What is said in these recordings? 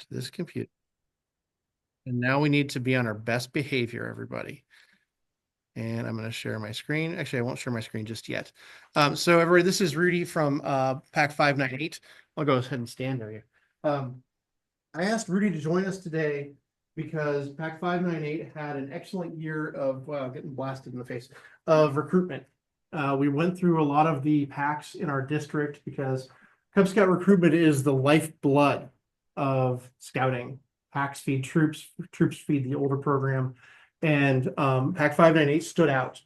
to this computer. And now we need to be on our best behavior, everybody. And I'm going to share my screen. Actually, I won't share my screen just yet. So everybody, this is Rudy from Pack 598. I'll go ahead and stand there. I asked Rudy to join us today because Pack 598 had an excellent year of, wow, getting blasted in the face, of recruitment. We went through a lot of the packs in our district because Cub Scout recruitment is the lifeblood of scouting. Packs feed troops, troops feed the older program. And Pack 598 stood out,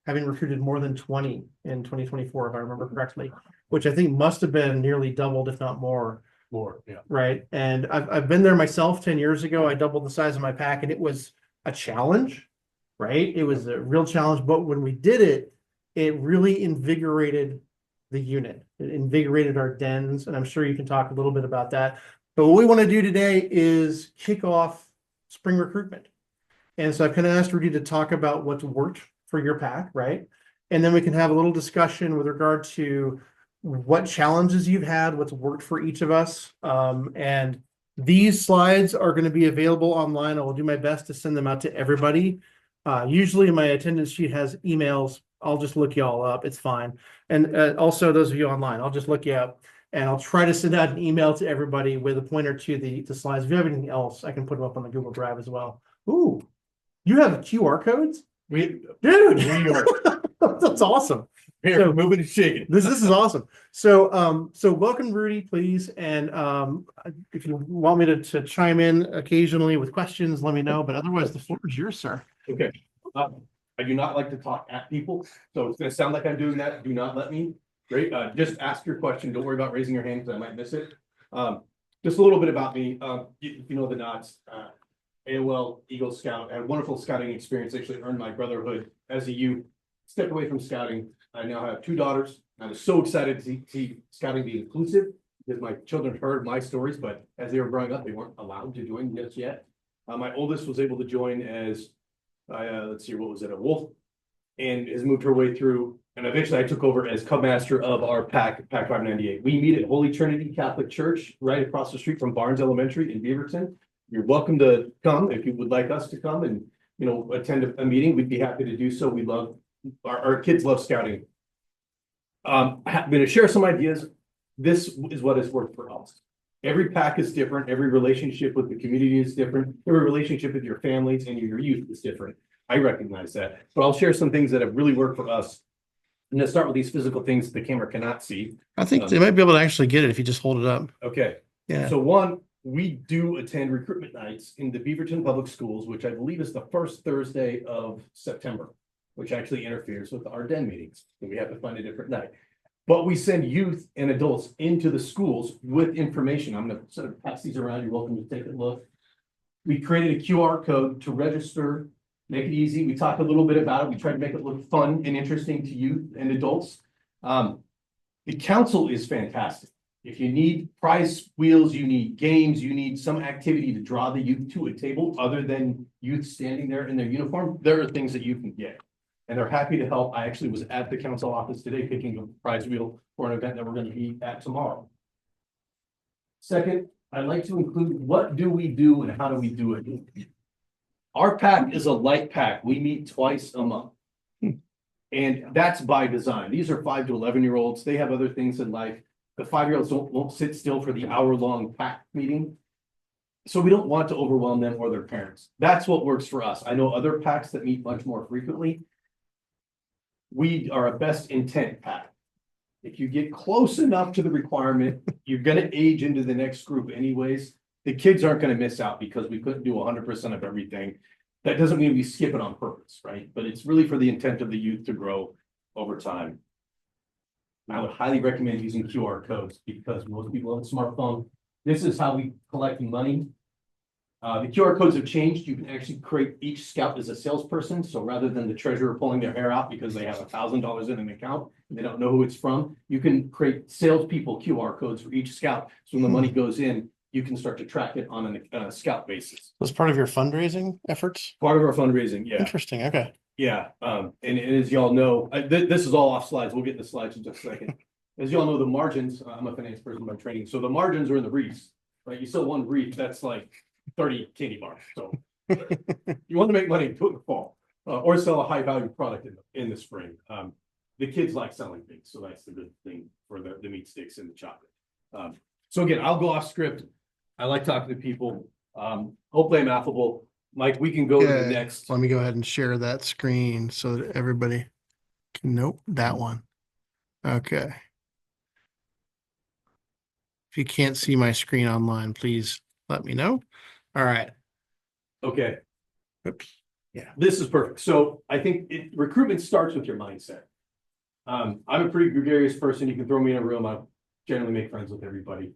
having recruited more than 20 in 2024, if I remember correctly, which I think must have been nearly doubled, if not more. More, yeah. Right. And I've been there myself 10 years ago. I doubled the size of my pack and it was a challenge, right? It was a real challenge. But when we did it, it really invigorated the unit. It invigorated our dens. And I'm sure you can talk a little bit about that. But what we want to do today is kick off spring recruitment. And so I kind of asked Rudy to talk about what's worked for your pack, right? And then we can have a little discussion with regard to what challenges you've had, what's worked for each of us. And these slides are going to be available online. I will do my best to send them out to everybody. Usually my attendance sheet has emails. I'll just look you all up. It's fine. And also those of you online, I'll just look you up and I'll try to send out an email to everybody with a pointer to the slides. If you have anything else, I can put them up on the Google Drive as well. Ooh, you have QR codes? Dude, that's awesome. Here, so, moving and shaking. This is awesome. So welcome, Rudy, please. And if you want me to chime in occasionally with questions, let me know. But otherwise, the floor is yours, sir. Okay. I do not like to talk at people, so it's going to sound like I'm doing that. Do not let me. Great. Just ask your question. Don't worry about raising your hand because I might miss it. Just a little bit about me. You know the nods. AOL Eagle Scout. I had a wonderful scouting experience. Actually earned my brotherhood as a youth. Stepped away from scouting. I now have 2 daughters. I was so excited to see scouting be inclusive because my children heard my stories, but as they were growing up, they weren't allowed to join just yet. My oldest was able to join as, let's see, what was it, a wolf, and has moved her way through. And eventually I took over as Cub Master of our Pack 598. We meet at Holy Trinity Catholic Church right across the street from Barnes Elementary in Beaverton. You're welcome to come if you would like us to come and, you know, attend a meeting. We'd be happy to do so. We love, our kids love scouting. I'm going to share some ideas. This is what has worked for us. Every pack is different. Every relationship with the community is different. Every relationship with your families and your youth is different. I recognize that, but I'll share some things that have really worked for us. And let's start with these physical things the camera cannot see. I think they might be able to actually get it if you just hold it up. Okay. Yeah. So one, we do attend recruitment nights in the Beaverton Public Schools, which I believe is the first Thursday of September, which actually interferes with our den meetings. So we have to find a different night. But we send youth and adults into the schools with information. I'm going to sort of pass these around. You're welcome to take a look. We created a QR code to register, make it easy. We talked a little bit about it. We tried to make it look fun and interesting to youth and adults. The council is fantastic. If you need prize wheels, you need games, you need some activity to draw the youth to a table other than youth standing there in their uniform, there are things that you can get. And they're happy to help. I actually was at the council office today picking a prize wheel for an event that we're going to be at tomorrow. Second, I'd like to include what do we do and how do we do it. Our pack is a light pack. We meet twice a month. And that's by design. These are 5 to 11-year-olds. They have other things in life. The 5-year-olds won't sit still for the hour-long pack meeting. So we don't want to overwhelm them or their parents. That's what works for us. I know other packs that meet much more frequently. We are a best intent pack. If you get close enough to the requirement, you're going to age into the next group anyways. The kids aren't going to miss out because we couldn't do 100% of everything. That doesn't mean we skip it on purpose, right? But it's really for the intent of the youth to grow over time. I would highly recommend using QR codes because most people have a smartphone. This is how we collect money. The QR codes have changed. You can actually create each scout as a salesperson. So rather than the treasurer pulling their hair out because they have $1,000 in an account, and they don't know who it's from, you can create salespeople QR codes for each scout. So when the money goes in, you can start to track it on a scout basis. Was part of your fundraising efforts? Part of our fundraising, yeah. Interesting. Okay. Yeah, and as y'all know, this is all off slides. We'll get the slides in just a second. As y'all know, the margins, I'm a finance person by training, so the margins are in the Reefs. right? You sell one wreath, that's like 30 candy bars. So you want to make money, do it in the fall, or sell a high value product in the spring. The kids like selling things, so that's the good thing for the meat sticks and the chocolate. So again, I'll go off script. I like talking to people. Hopefully I'm affable. Mike, we can go to the Okay, next. let me go ahead and share that screen so that everybody can, nope, that one. Okay. If you can't see my screen online, please let me know. All right. Okay, Oops. this is perfect. So I think recruitment starts with your mindset. I'm a pretty gregarious person. You can throw me in a room. I generally make friends with everybody.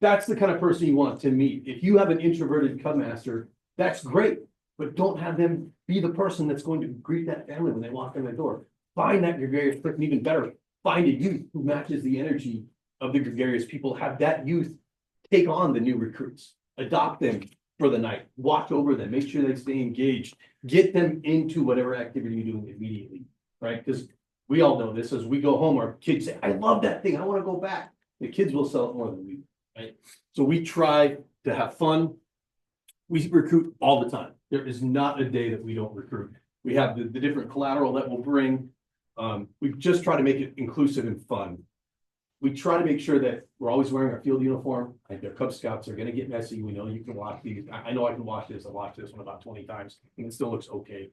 That's the kind of person you want to meet. If you have an introverted Cub master, that's great, but don't have them be the person that's going to greet that family when they walk in the door. Find that gregarious person, even better. Find a youth who matches the energy of the gregarious people. Have that youth take on the new recruits, adopt them for the night, watch over them, make sure they stay engaged, get them into whatever activity you're doing immediately, right? Because we all know this, as we go home, our kids say, I love that thing, I want to go back. The kids will sell it more than we do, right? So we try to have fun. We recruit all the time. There is not a day that we don't recruit. We have the different collateral that we'll bring. We just try to make it inclusive and fun. We try to make sure that we're always wearing our field uniform. Like their Cub Scouts are going to get messy. We know you can wash these. I know I can wash this. I washed this one about 20 times and it still looks okay.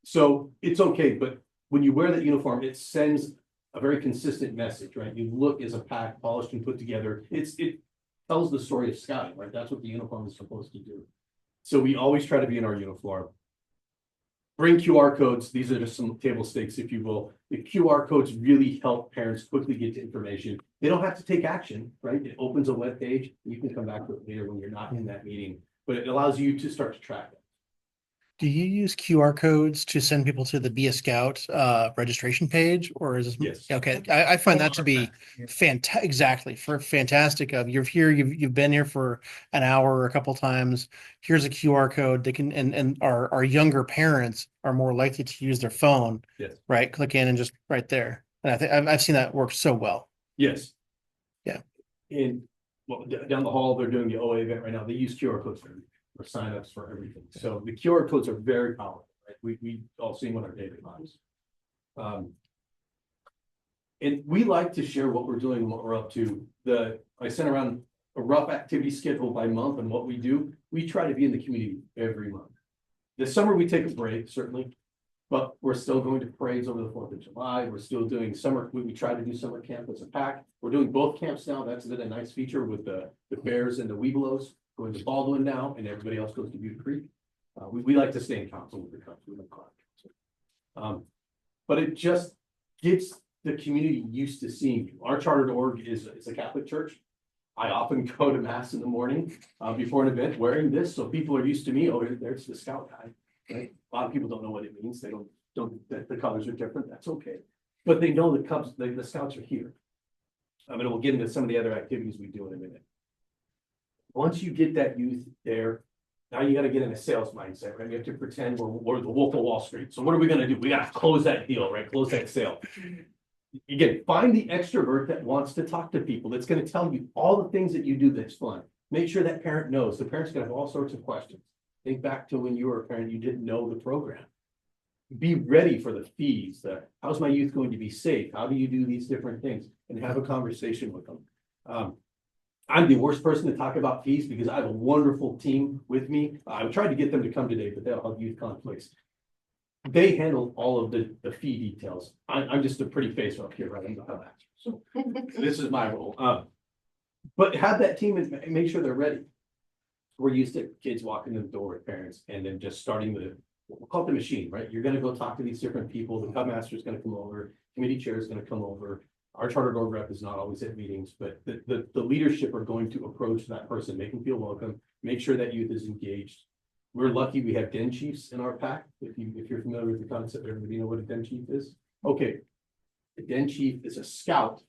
So it's okay. But when you wear that uniform, it sends a very consistent message, right? You look as a pack, polished and put together. It tells the story of scouting, right? That's what the uniform is supposed to do. So we always try to be in our uniform. Bring QR codes. These are just some table stakes, if you will. The QR codes really help parents quickly get to information. They don't have to take action, right? It opens a web page. You can come back to it later when you're not in that meeting, but it allows you to start to track it. Do you use QR codes to send people to the Be a Scout registration page, or is this? Yes. Okay, I find that to be fantastic. Exactly, for fantastic. You're here, you've been here for an hour or a couple times. Here's a QR code. They can, and our younger parents are more likely to use their phone. Yes. Right, click in and just right there. And I think I've seen that work so well. Yes. Yeah. And well, down the hall, they're doing the OA event right now. They use QR codes for signups for everything. So the QR codes are very powerful, right? We all see them on our daily lives. And we like to share what we're doing and what we're up to. I sent around a rough activity schedule by month and what we do. We try to be in the community every month. This summer we take a break, certainly, but we're still going to parades over the 4th of July. We're still doing summer. We try to do summer camp as a pack. We're doing both camps now. That's been a nice feature with the Bears and the Webelos. Going to Baldwin now, and everybody else goes to Butte Creek. We like to stay in council with the country. We like council. But it just gets the community used to seeing you. Our chartered org is a Catholic church. I often go to mass in the morning before an event wearing this, so people are used to me. Oh, there's the scout guy, right? A lot of people don't know what it means. They don't that the colors are different. That's okay, but they know the Cubs, the scouts are here. I mean, we'll get into some of the other activities we do in a minute. Once you get that youth there, now you got to get in a sales mindset, right? We have to pretend we're the Wolf of Wall Street. So what are we going to do? We got to close that deal, right? Close that sale. Again, find the extrovert that wants to talk to people. That's going to tell you all the things that you do that's fun. Make sure that parent knows. The parent's going to have all sorts of questions. Think back to when you were a parent, you didn't know the program. Be ready for the fees. How's my youth going to be safe? How do you do these different things? And have a conversation with them. I'm the worst person to talk about fees because I have a wonderful team with me. I'm trying to get them to come today, but they'll have youth conflicts. They handle all of the fee details. I'm just a pretty face up here, right? I'm not that. So this is my role. But have that team and make sure they're ready. We're used to kids walking in the door with parents and then just starting we'll call it the machine, right? You're going to go talk to these different people. The Cub Master is going to come over. Committee chair is going to come over. Our chartered org rep is not always at meetings, but the leadership are going to approach that person, make them feel welcome, make sure that youth is engaged. We're lucky we have den chiefs in our pack. If you're familiar with the concept, everybody know what a den chief is? Okay. A den chief is a scout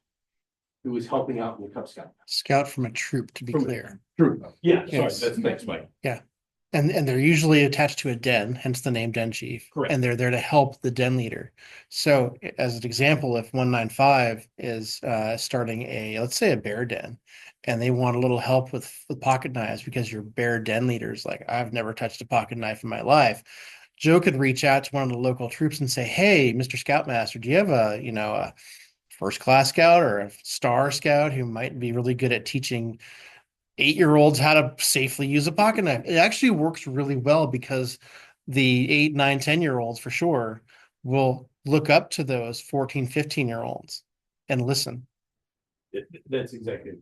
who is helping out in the Cub Scout. Scout from a troop, to be clear. Troop. Yeah, sorry, Yes. thanks, Mike. Yeah. And they're usually attached to a den, hence the name den chief. Correct. And they're there to help the den leader. So as an example, if 195 is starting let's say a bear den, and they want a little help with pocket knives because your bear den leader's like, I've never touched a pocket knife in my life. Joe could reach out to one of the local troops and say, hey, Mr. Scoutmaster, do you have a first class scout or a star scout who might be really good at teaching 8-year-olds how to safely use a pocket knife? It actually works really well because the 8, 9, 10-year-olds for sure will look up to those 14, 15-year-olds and listen. That's exactly it.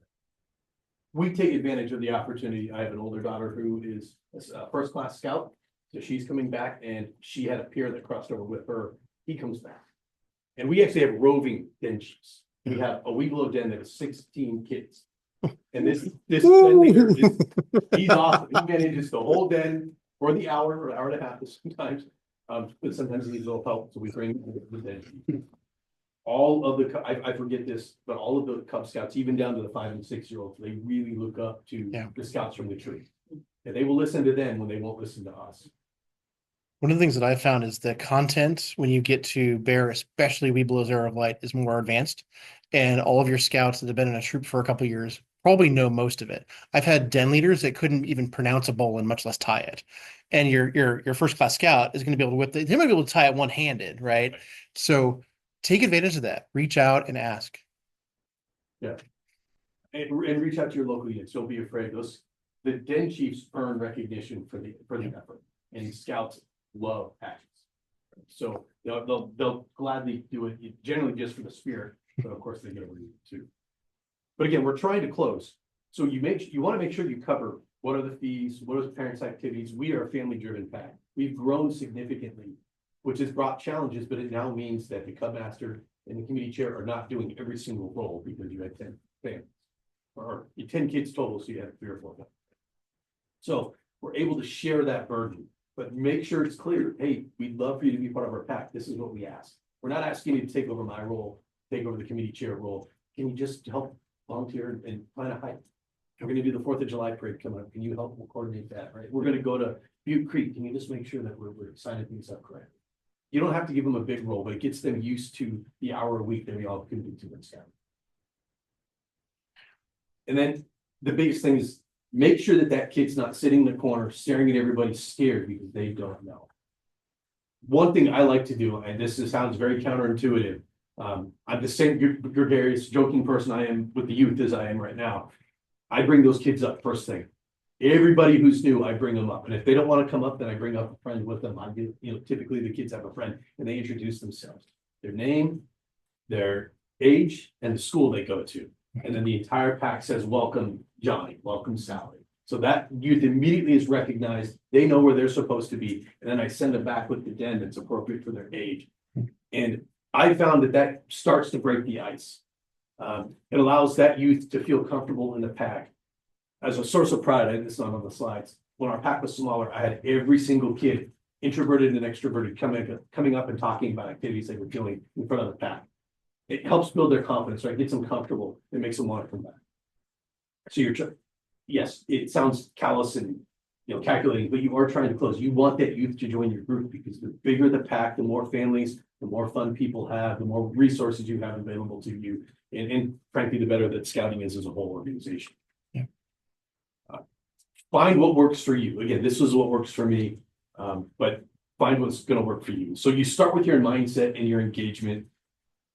We take advantage of the opportunity. I have an older daughter who is a first class scout. So she's coming back, and she had a peer that crossed over with her. He comes back. And we actually have roving den chiefs. We have a Weeblo den that is 16 kids. And this den leader he's awesome. He manages the whole den for the hour or hour and a half sometimes. But sometimes he needs a little help, so we bring the den chief. All of the, I forget this, but all of the Cub Scouts, even down to the 5 and 6-year-olds, they really look up to the scouts from the tree. And they will listen to them when they won't listen to us. One of the things that I found is the content when you get to bear, especially Weeblo's Arrow of Light, is more advanced. And all of your scouts that have been in a troop for a couple of years probably know most of it. I've had den leaders that couldn't even pronounce a bowline, much less tie it. And your first class scout is going to be able to whip they might be able to tie it one-handed, right? So take advantage of that. Reach out and ask. Yeah. And reach out to your local units. Don't be afraid. The den chiefs earn recognition for the effort, and scouts love patches. So they'll gladly do it, generally just for the spirit, but of course they get a reason too. But again, we're trying to close. So you want to make sure you cover what are the fees, what are the parents' activities. We are a family-driven pack. We've grown significantly, which has brought challenges, but it now means that the Cub Master and the committee chair are not doing every single role because you had 10 families. Or 10 kids total, so you had 3 or 4 families. So we're able to share that burden, but make sure it's clear. Hey, we'd love for you to be part of our pack. This is what we ask. We're not asking you to take over my role, take over the committee chair role. Can you just help volunteer and plan a hike? We're going to do the 4th of July parade coming up. Can you help coordinate that? Right? We're going to go to Butte Creek. Can you just make sure that we're signing things up correctly? You don't have to give them a big role, but it gets them used to the hour a week that we all can do to them. And then the biggest thing is make sure that kid's not sitting in the corner staring at everybody scared because they don't know. One thing I like to do, and this sounds very counterintuitive, I'm the same gregarious, joking person I am with the youth as I am right now. I bring those kids up first thing. Everybody who's new, I bring them up. And if they don't want to come up, then I bring up a friend with them. Typically the kids have a friend and they introduce themselves, their name, their age, and the school they go to. And then the entire pack says, welcome Johnny, welcome Sally. So that youth immediately is recognized. They know where they're supposed to be. And then I send them back with the den that's appropriate for their age. And I found that starts to break the ice. It allows that youth to feel comfortable in the pack. As a source of pride, and it's not on the slides, when our pack was smaller, I had every single kid, introverted and extroverted, coming up and talking about activities they were doing in front of the pack. It helps build their confidence, right? Gets them comfortable. It makes them want to come back. So yes, it sounds callous and calculating, but you are trying to close. You want that youth to join your group because the bigger the pack, the more families, the more fun people have, the more resources you have available to you, and frankly, the better that scouting is as a whole organization. Yeah. Find what works for you. Again, this is what works for me, but find what's going to work for you. So you start with your mindset and your engagement.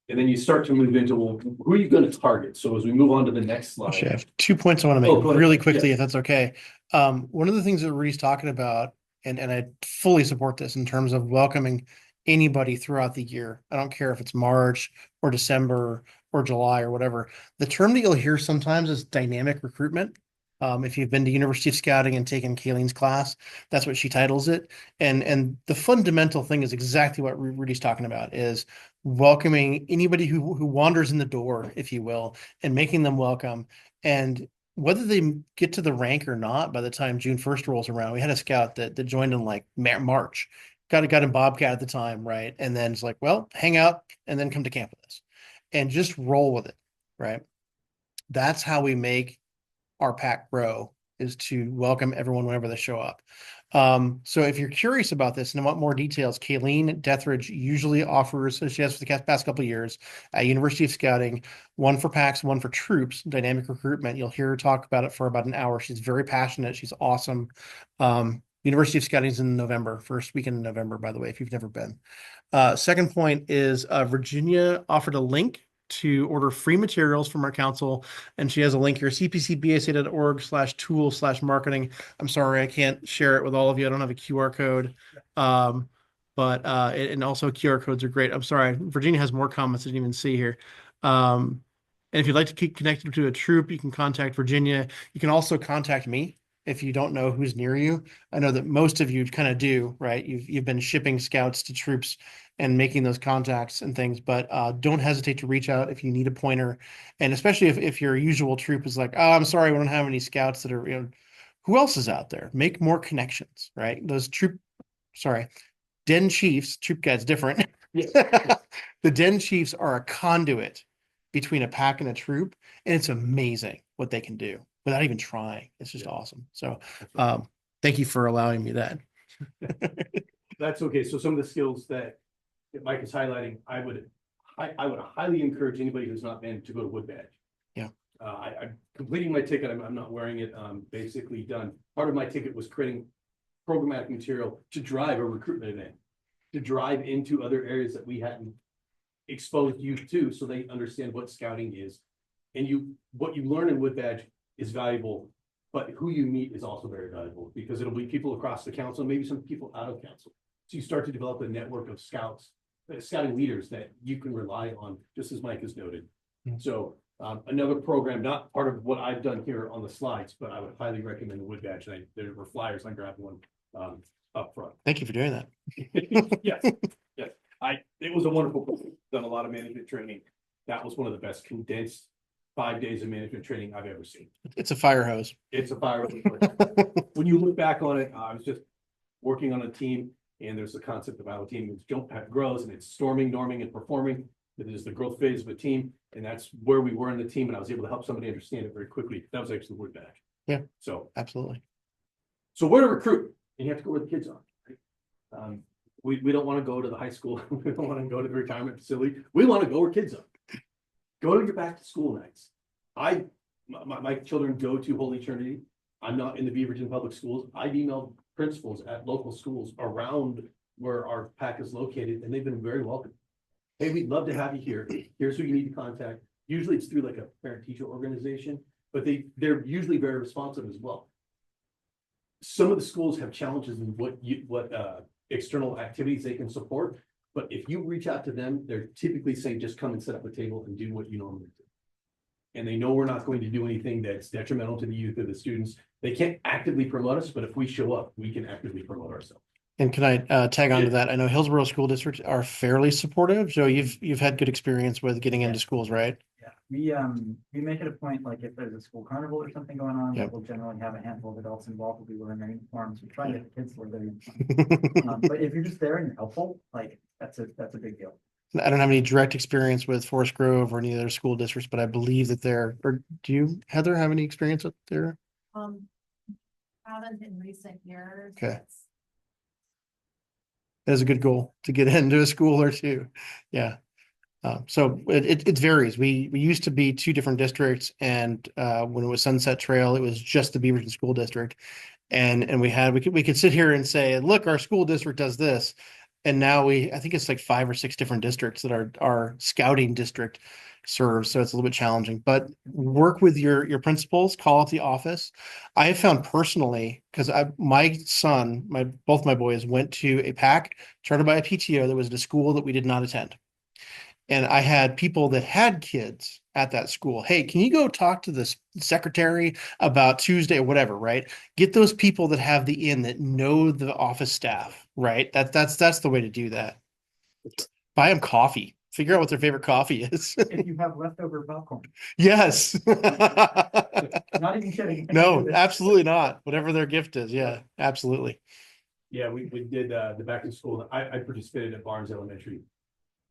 And then you start to move into, well, who are you going to target? So as we move on to the next slide. Actually, I have 2 points I want to make really quickly, if that's okay. One of the things that Rudy's talking about, and I fully support this in terms of welcoming anybody throughout the year. I don't care if it's March or December or July or whatever. The term that you'll hear sometimes is dynamic recruitment. If you've been to University of Scouting and taken Kayleen's class, that's what she titles it. And the fundamental thing is exactly what Rudy's talking about, is welcoming anybody who wanders in the door, if you will, and making them welcome. And whether they get to the rank or not, by the time June 1st rolls around, we had a scout that joined in like March, got in Bobcat at the time, right? And then it's like, well, hang out and then come to camp with us and just roll with it, right? That's how we make our pack grow, is to welcome everyone whenever they show up. So if you're curious about this and want more details, Kayleen Dethridge usually offers, as she has for the past couple of years, at University of Scouting, one for packs, one for troops, dynamic recruitment. You'll hear her talk about it for about an hour. She's very passionate. She's awesome. University of Scouting is in November, first weekend in November, by the way, if you've never been. Second point is Virginia offered a link to order free materials from our council, and she has a link here, cpcbsa.org/tool/marketing. I'm sorry, I can't share it with all of you. I don't have a QR code. But and also QR codes are great. I'm sorry, Virginia has more comments I didn't even see here. And if you'd like to keep connected to a troop, you can contact Virginia. You can also contact me if you don't know who's near you. I know that most of you kind of do, right? You've been shipping scouts to troops and making those contacts and things, but don't hesitate to reach out if you need a pointer. And especially if your usual troop is like, oh, I'm sorry, we don't have any scouts that are, who else is out there? Make more connections, right? Den chiefs, troop guide's different. The den chiefs are a conduit between a pack and a troop, and it's amazing what they can do without even trying. It's just awesome. So thank you for allowing me that. That's okay. So some of the skills that Mike is highlighting, I would highly encourage anybody who's not been to go to Wood Badge. Yeah. I'm completing my ticket. I'm not wearing it. Basically done. Part of my ticket was creating programmatic material to drive a recruitment event, to drive into other areas that we hadn't exposed youth to, so they understand what scouting is. And what you learn in Wood Badge is valuable, but who you meet is also very valuable, because it'll be people across the council, maybe some people out of council. So you start to develop a network of scouting leaders that you can rely on, just as Mike has noted. So another program, not part of what I've done here on the slides, but I would highly recommend the Wood Badge. There were flyers. I grabbed one up front. Thank you for doing that. Yes. It was a wonderful program. Done a lot of management training. That was one of the best condensed 5 days of management training I've ever seen. It's a fire hose. It's a fire hose. When you look back on it, I was just working on a team, and there's the concept of how a team grows, and it's storming, norming, and performing. It is the growth phase of a team, and that's where we were in the team, and I was able to help somebody understand it very quickly. That was actually the Wood Badge. Yeah. So absolutely. So where to recruit? And you have to go where the kids are. Right? We don't want to go to the high school. We don't want to go to the retirement facility. We want to go where kids are. Go to your back to school nights. My children go to Holy Trinity. I'm not in the Beaverton Public Schools. I've emailed principals at local schools around where our pack is located, and they've been very welcome. Hey, we'd love to have you here. Here's who you need to contact. Usually it's through like a parent-teacher organization, but they're usually very responsive as well. Some of the schools have challenges in what external activities they can support, but if you reach out to them, they're typically saying, just come and set up a table and do what you normally do. And they know we're not going to do anything that's detrimental to the youth or the students. They can't actively promote us, but if we show up, we can actively promote ourselves. And can I tag on to that? I know Hillsborough school districts are fairly supportive. So you've had good experience with getting into schools, right? Yeah, we make it a point, like if there's a school carnival or something going on, Yep. we'll generally have a handful of adults involved. We'll be wearing their uniforms. We try to get the kids to wear their uniforms. But if you're just there and you're helpful, like that's a big deal. I don't have any direct experience with Forest Grove or any other school districts, but I believe that or do you, Heather, have any experience with there? Haven't in recent years. Okay. That is a good goal to get into a school or two. Yeah. So it varies. We used to be two different districts, and when it was Sunset Trail, it was just the Beaverton School District, and we could sit here and say, look, our school district does this, and now I think it's like 5 or 6 different districts that our scouting district serves. So it's a little bit challenging, but work with your principals, call up the office. I have found personally, because both my boys went to a pack chartered by a PTO that was at a school that we did not attend. And I had people that had kids at that school. Hey, can you go talk to the secretary about Tuesday or whatever, right? Get those people that have the in that know the office staff, right? That's the way to do that. Buy them coffee. Figure out what their favorite coffee is. If you have leftover popcorn. Yes. Not even kidding. No, absolutely not. Whatever their gift is. Yeah, absolutely. Yeah, we did the back to school. I participated at Barnes Elementary.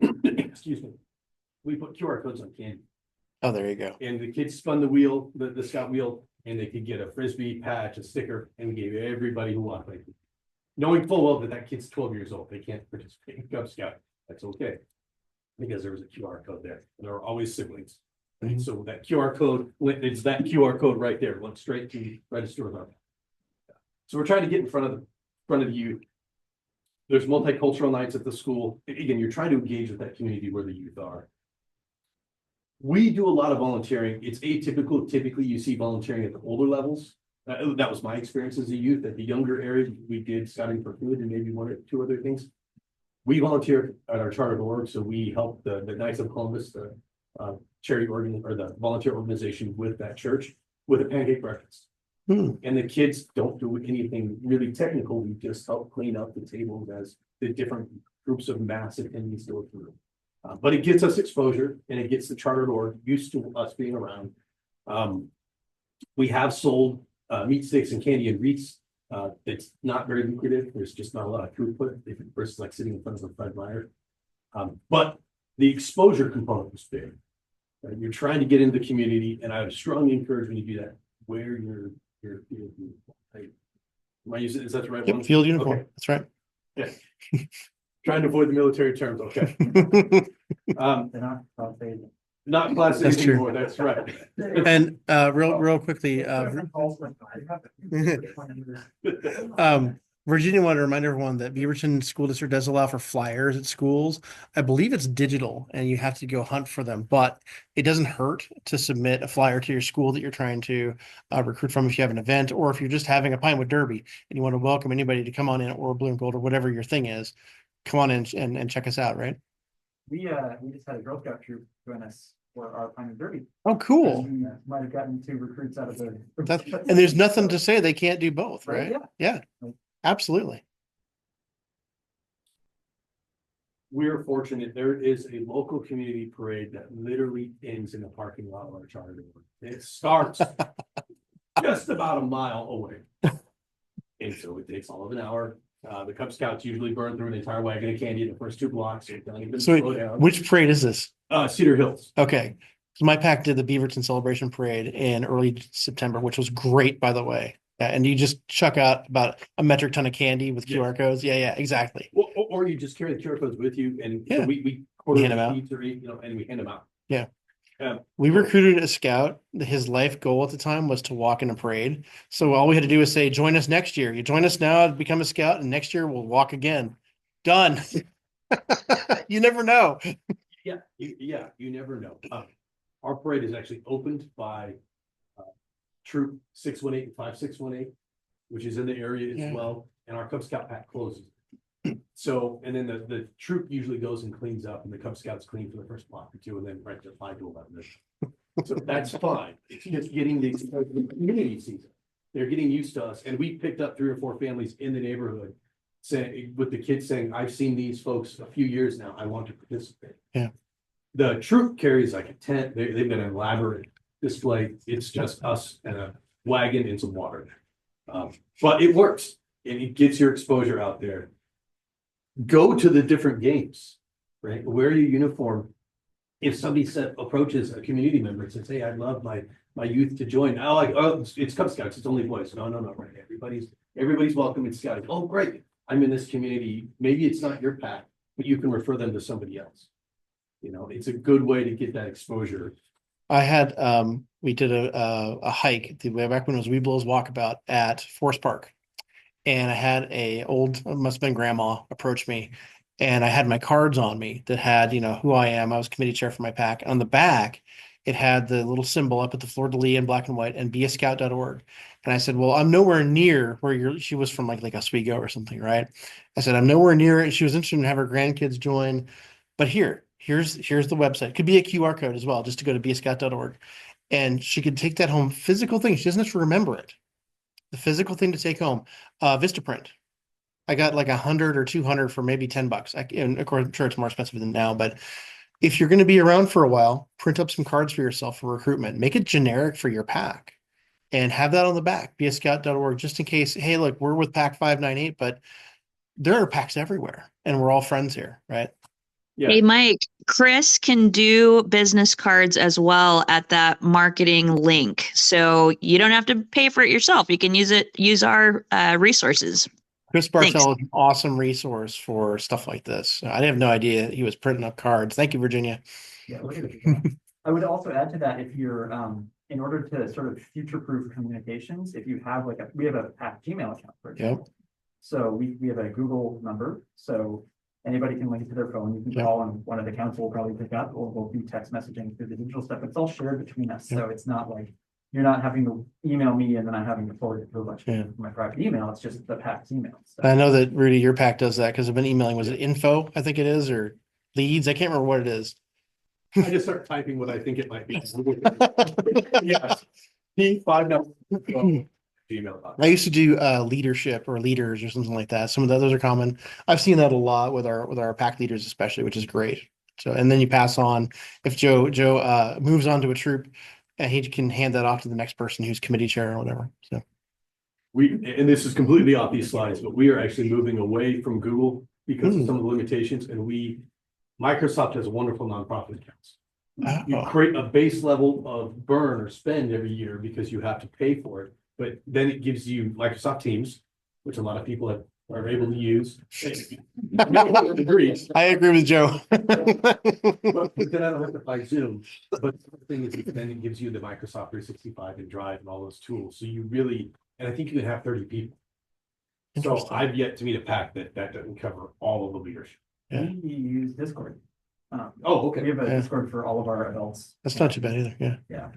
Excuse me. We put QR codes on candy. Oh, there you go. And the kids spun the wheel, the scout wheel, and they could get a Frisbee patch, a sticker, and we gave everybody who wanted. knowing full well that that kid's 12 years old, they can't participate in Cub Scout. That's okay. Because there was a QR code there, and there are always siblings. Right? Mhm. So that QR code, it's that QR code right there, went straight to register with our. So we're trying to get in front of the youth. There's multicultural nights at the school. Again, you're trying to engage with that community where the youth are. We do a lot of volunteering. It's atypical. Typically, you see volunteering at the older levels. That was my experience as a youth. At the younger area, we did scouting for food and maybe one or two other things. We volunteer at our charter org, so we help the Knights of Columbus, the charity organ or the volunteer organization with that church with a pancake breakfast. Hmm. And the kids don't do anything really technical. We just help clean up the tables as the different groups of mass attendees go through. But it gets us exposure and it gets the chartered org used to us being around. We have sold meat sticks and candy and wreaths. It's not very lucrative. There's just not a lot of throughput versus like sitting in front of a Fred Meyer. But the exposure component was big. Right? You're trying to get into the community, and I would strongly encourage when you do that, wear your field uniform. Right? Am I using, is that the right one? Yep, field uniform. Okay. That's right. Yeah. Trying to avoid the military terms. Okay. They're not about phasing. Not class That's true. anymore. That's right. And real quickly, Virginia wanted to remind everyone that Beaverton School District does allow for flyers at schools. I believe it's digital and you have to go hunt for them, but it doesn't hurt to submit a flyer to your school that you're trying to recruit from if you have an event, or if you're just having a Pinewood Derby and you want to welcome anybody to come on in, or Blue and Gold, or whatever your thing is, come on in and check us out, right? We just had a Girl Scout troop join us for our Pinewood Derby. Oh, cool. We might have gotten 2 recruits out of the. And there's nothing to say they can't do both, right? Yeah. Yeah, absolutely. We're fortunate. There is a local community parade that literally ends in the parking lot of our charter org. It starts just about a mile away. And so it takes all of an hour. The Cub Scouts usually burn through an entire wagon of candy in the first 2 blocks. So don't even slow down. Which parade is this? Cedar Hills. Okay. So my pack did the Beaverton Celebration Parade in early September, which was great, by the way. And you just chuck out about a metric ton of candy with QR codes. Yeah, exactly. Or you just carry the QR codes with you, and Yeah. so we order hand them out. sheets or and we hand them out. Yeah. Yeah. We recruited a scout. His life goal at the time was to walk in a parade. So all we had to do was say, join us next year. You join us now, become a scout, and next year we'll walk again. Done. You never know. Yeah, you never know. Our parade is actually opened by Troop 618 and 5618, which is in the area as Yeah. well, and our Cub Scout pack closes. So, and then the troop usually goes and cleans up, and the Cub Scouts clean for the first block or 2, and then right to 5 to 11. So that's fine. It's just getting the community season. They're getting used to us, and we picked up 3 or 4 families in the neighborhood saying, with the kids saying, I've seen these folks a few years now. I want to participate. Yeah. The troop carries like a tent. They've got an elaborate display. It's just us and a wagon and some water. But it works, and it gets your exposure out there. Go to the different games, right? Wear your uniform. If somebody approaches a community member and says, hey, I'd love my youth to join. It's Cub Scouts, it's only boys. No, right? Everybody's welcome in scouting. Oh, great. I'm in this community. Maybe it's not your pack, but you can refer them to somebody else. It's a good way to get that exposure. I had we did a hike back when it was Weeblo's Walkabout at Forest Park, and I had must have been grandma, approach me, and I had my cards on me that had who I am. I was committee chair for my pack. On the back, it had the little symbol up at the fleur de lis in black and white and beascout.org. And I said, well, I'm nowhere near where she was from, like Oswego or something, right? I said, I'm nowhere near it. She was interested in having her grandkids join, but here's the website. Could be a QR code as well, just to go to beascout.org. And she could take that home. Physical thing. She doesn't have to remember it. The physical thing to take home. Vistaprint. I got like 100 or 200 for maybe $10. And of course, I'm sure it's more expensive than now, but if you're going to be around for a while, print up some cards for yourself for recruitment. Make it generic for your pack and have that on the back, beascout.org, just in case, hey, look, we're with pack 598, but there are packs everywhere and we're all friends here, right? Yeah. Hey, Mike, Chris can do business cards as well at that marketing link. So you don't have to pay for it yourself. You can use our resources. Chris Thanks. Bartel is an awesome resource for stuff like this. I have no idea he was printing up cards. Thank you, Virginia. Yeah, look at it. I would also add to that, if you're, in order to sort of future-proof communications, if you have like we have a Gmail account, for example. So we have a Google number, so anybody can link it to their phone. You can Yep. call and one of the council will probably pick up, or we'll do text messaging through the digital stuff. It's all shared between us, so it's not like you're not having to email me and then I'm having to forward it to a bunch of Yeah. people from my private email. It's just the PAC's email. So. I know that Rudy, your pack does that because I've been emailing. Was it info? I think it is, or leads. I can't remember what it is. I just start typing what I think it might be. Yes. Gmail. I used to do leadership or leaders or something like that. Some of those are common. I've seen that a lot with our pack leaders, especially, which is great. So, and then you pass on if Joe moves on to a troop, and he can hand that off to the next person who's committee chair or whatever. So And this is completely off these slides, but we are actually moving away from Google because of some of the limitations, and Microsoft has wonderful nonprofit accounts. You Oh. create a base level of burn or spend every year because you have to pay for it, but then it gives you Microsoft Teams, which a lot of people are able to use. Agrees. I agree with Joe. But then I don't have to buy Zoom. But the thing is, then it gives you the Microsoft 365 and Drive and all those tools. So you really, and I think you can have 30 people. So Interesting. I've yet to meet a pack that doesn't cover all of the leadership. Yeah. We use Discord. Oh, We okay. have a Yeah. Discord for all of our adults. That's not too bad either. Yeah. Yeah.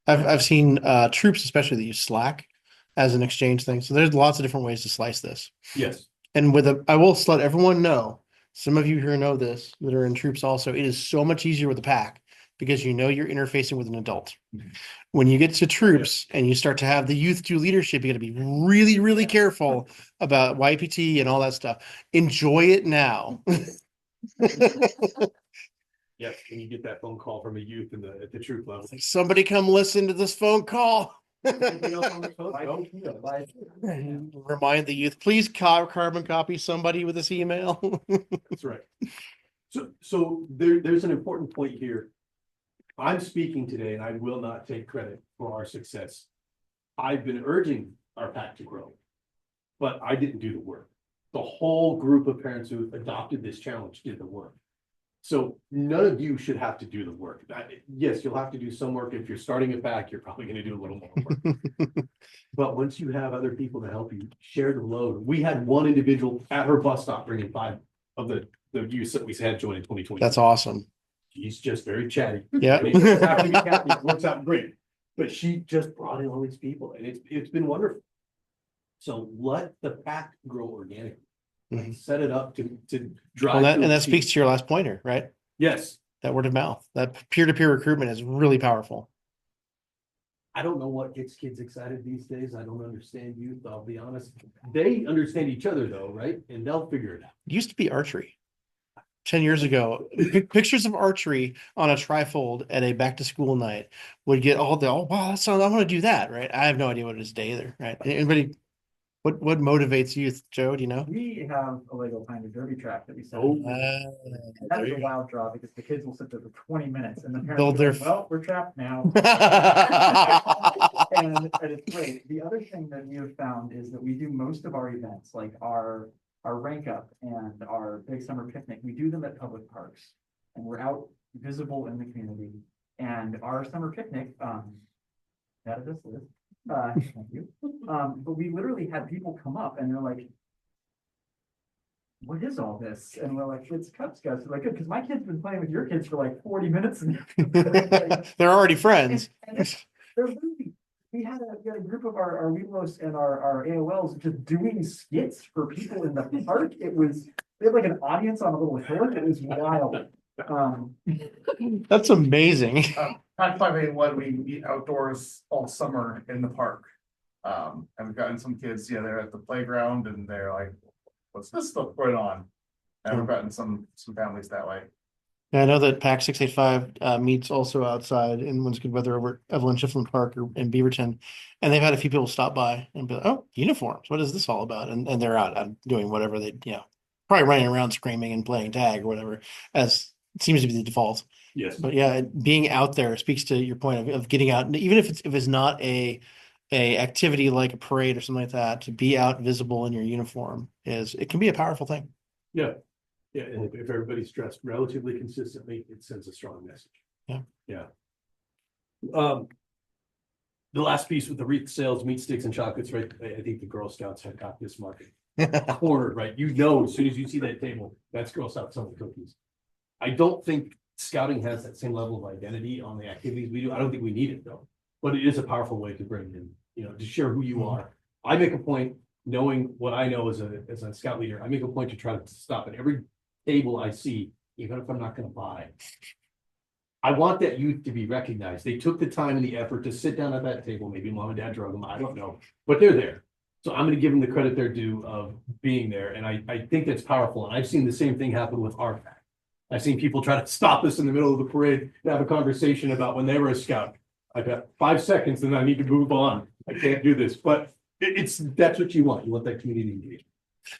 I've seen troops especially that use Slack as an exchange thing. So there's lots of different ways to slice this. Yes. And I will let everyone know, some of you who know this that are in troops also, it is so much easier with the pack because you know you're interfacing with an adult. When you get to troops and you start to have the youth do leadership, you got to be really, really careful about YPT and all that stuff. Enjoy it now. Yes. When you get that phone call from a youth at the troop level. Somebody come listen to this phone call. Anything else on this phone? No? Remind the youth, please carbon copy somebody with this email. That's right. So there's an important point here. I'm speaking today and I will not take credit for our success. I've been urging our pack to grow, but I didn't do the work. The whole group of parents who adopted this challenge did the work. So none of you should have to do the work. Yes, you'll have to do some work. If you're starting a pack, you're probably going to do a little more work. But once you have other people to help you share the load, we had one individual at her bus stop bringing 5 of the youth that we had join in 2020. That's awesome. She's just very chatty. Yeah. And it doesn't have to be Kathy, it works out great. But she just brought in all these people and it's been wonderful. So let the pack grow organically. Mhm. Set it up to drive. Well, through and the that speaks to your last pointer, right? Yes. That word of mouth, that peer-to-peer recruitment is really powerful. I don't know what gets kids excited these days. I don't understand youth, I'll be honest. They understand each other though, right? And they'll figure it out. It used to be archery. 10 years ago, pictures of archery on a trifold at a back to school night would get all oh, wow, that sounds, I want to do that, right? I have no idea what it is today either, right? Anybody, what motivates youth, Joe? Do you know? We have a Lego kind of derby track that we set. Oh. That is a wild draw because the kids will sit there for 20 minutes and the parents Build will their be like, well, we're trapped now. And it's great. The other thing that we have found is that we do most of our events, like our rank up and our big summer picnic, we do them at public parks. And we're out visible in the community. And our summer picnic, out of this list, thank you. But we literally had people come up and they're like, what is all this? And we're like, it's Cub Scouts. They're like, good, because my kid's been playing with your kids for like 40 minutes. And They're already friends. they're really, we had a group of our Welos and our AOLs just doing skits for people in the park. They had like an audience on a little hill. It was wild. That's amazing. Pack 581, we eat outdoors all summer in the park. And we've gotten some kids, they're at the playground and they're like, what's this stuff going on? And we've gotten some families that way. Yeah, I know that PAC 685 meets also outside in when it's good weather over at Evelyn Schifflin Park or in Beaverton. And they've had a few people stop by and be like, oh, uniforms, what is this all about? And they're out doing whatever they, probably running around screaming and playing tag or whatever, as it seems to be the default. Yes. But yeah, being out there speaks to your point of getting out, even if it's not a a activity like a parade or something like that, to be out visible in your uniform it can be a powerful thing. Yeah. Yeah, and if everybody's dressed relatively consistently, it sends a strong message. Yeah. Yeah. The last piece with the wreath sales, meat sticks and chocolates, right? I think the Girl Scouts have got this market cornered, right? You know, as soon as you see that table, that's Girl Scouts selling cookies. I don't think scouting has that same level of identity on the activities we do. I don't think we need it though, but it is a powerful way to bring in, you know, to share who you are. I make a point, knowing what I know as a scout leader, I make a point to try to stop at every table I see, even if I'm not going to buy. I want that youth to be recognized. They took the time and the effort to sit down at that table. Maybe mom and dad drug them. I don't know, but they're there. So I'm going to give them the credit they're due of being there. And I think that's powerful. And I've seen the same thing happen with our pack. I've seen people try to stop us in the middle of the parade to have a conversation about when they were a scout. I've got 5 seconds and I need to move on. I can't do this, but that's what you want. You want that community engagement.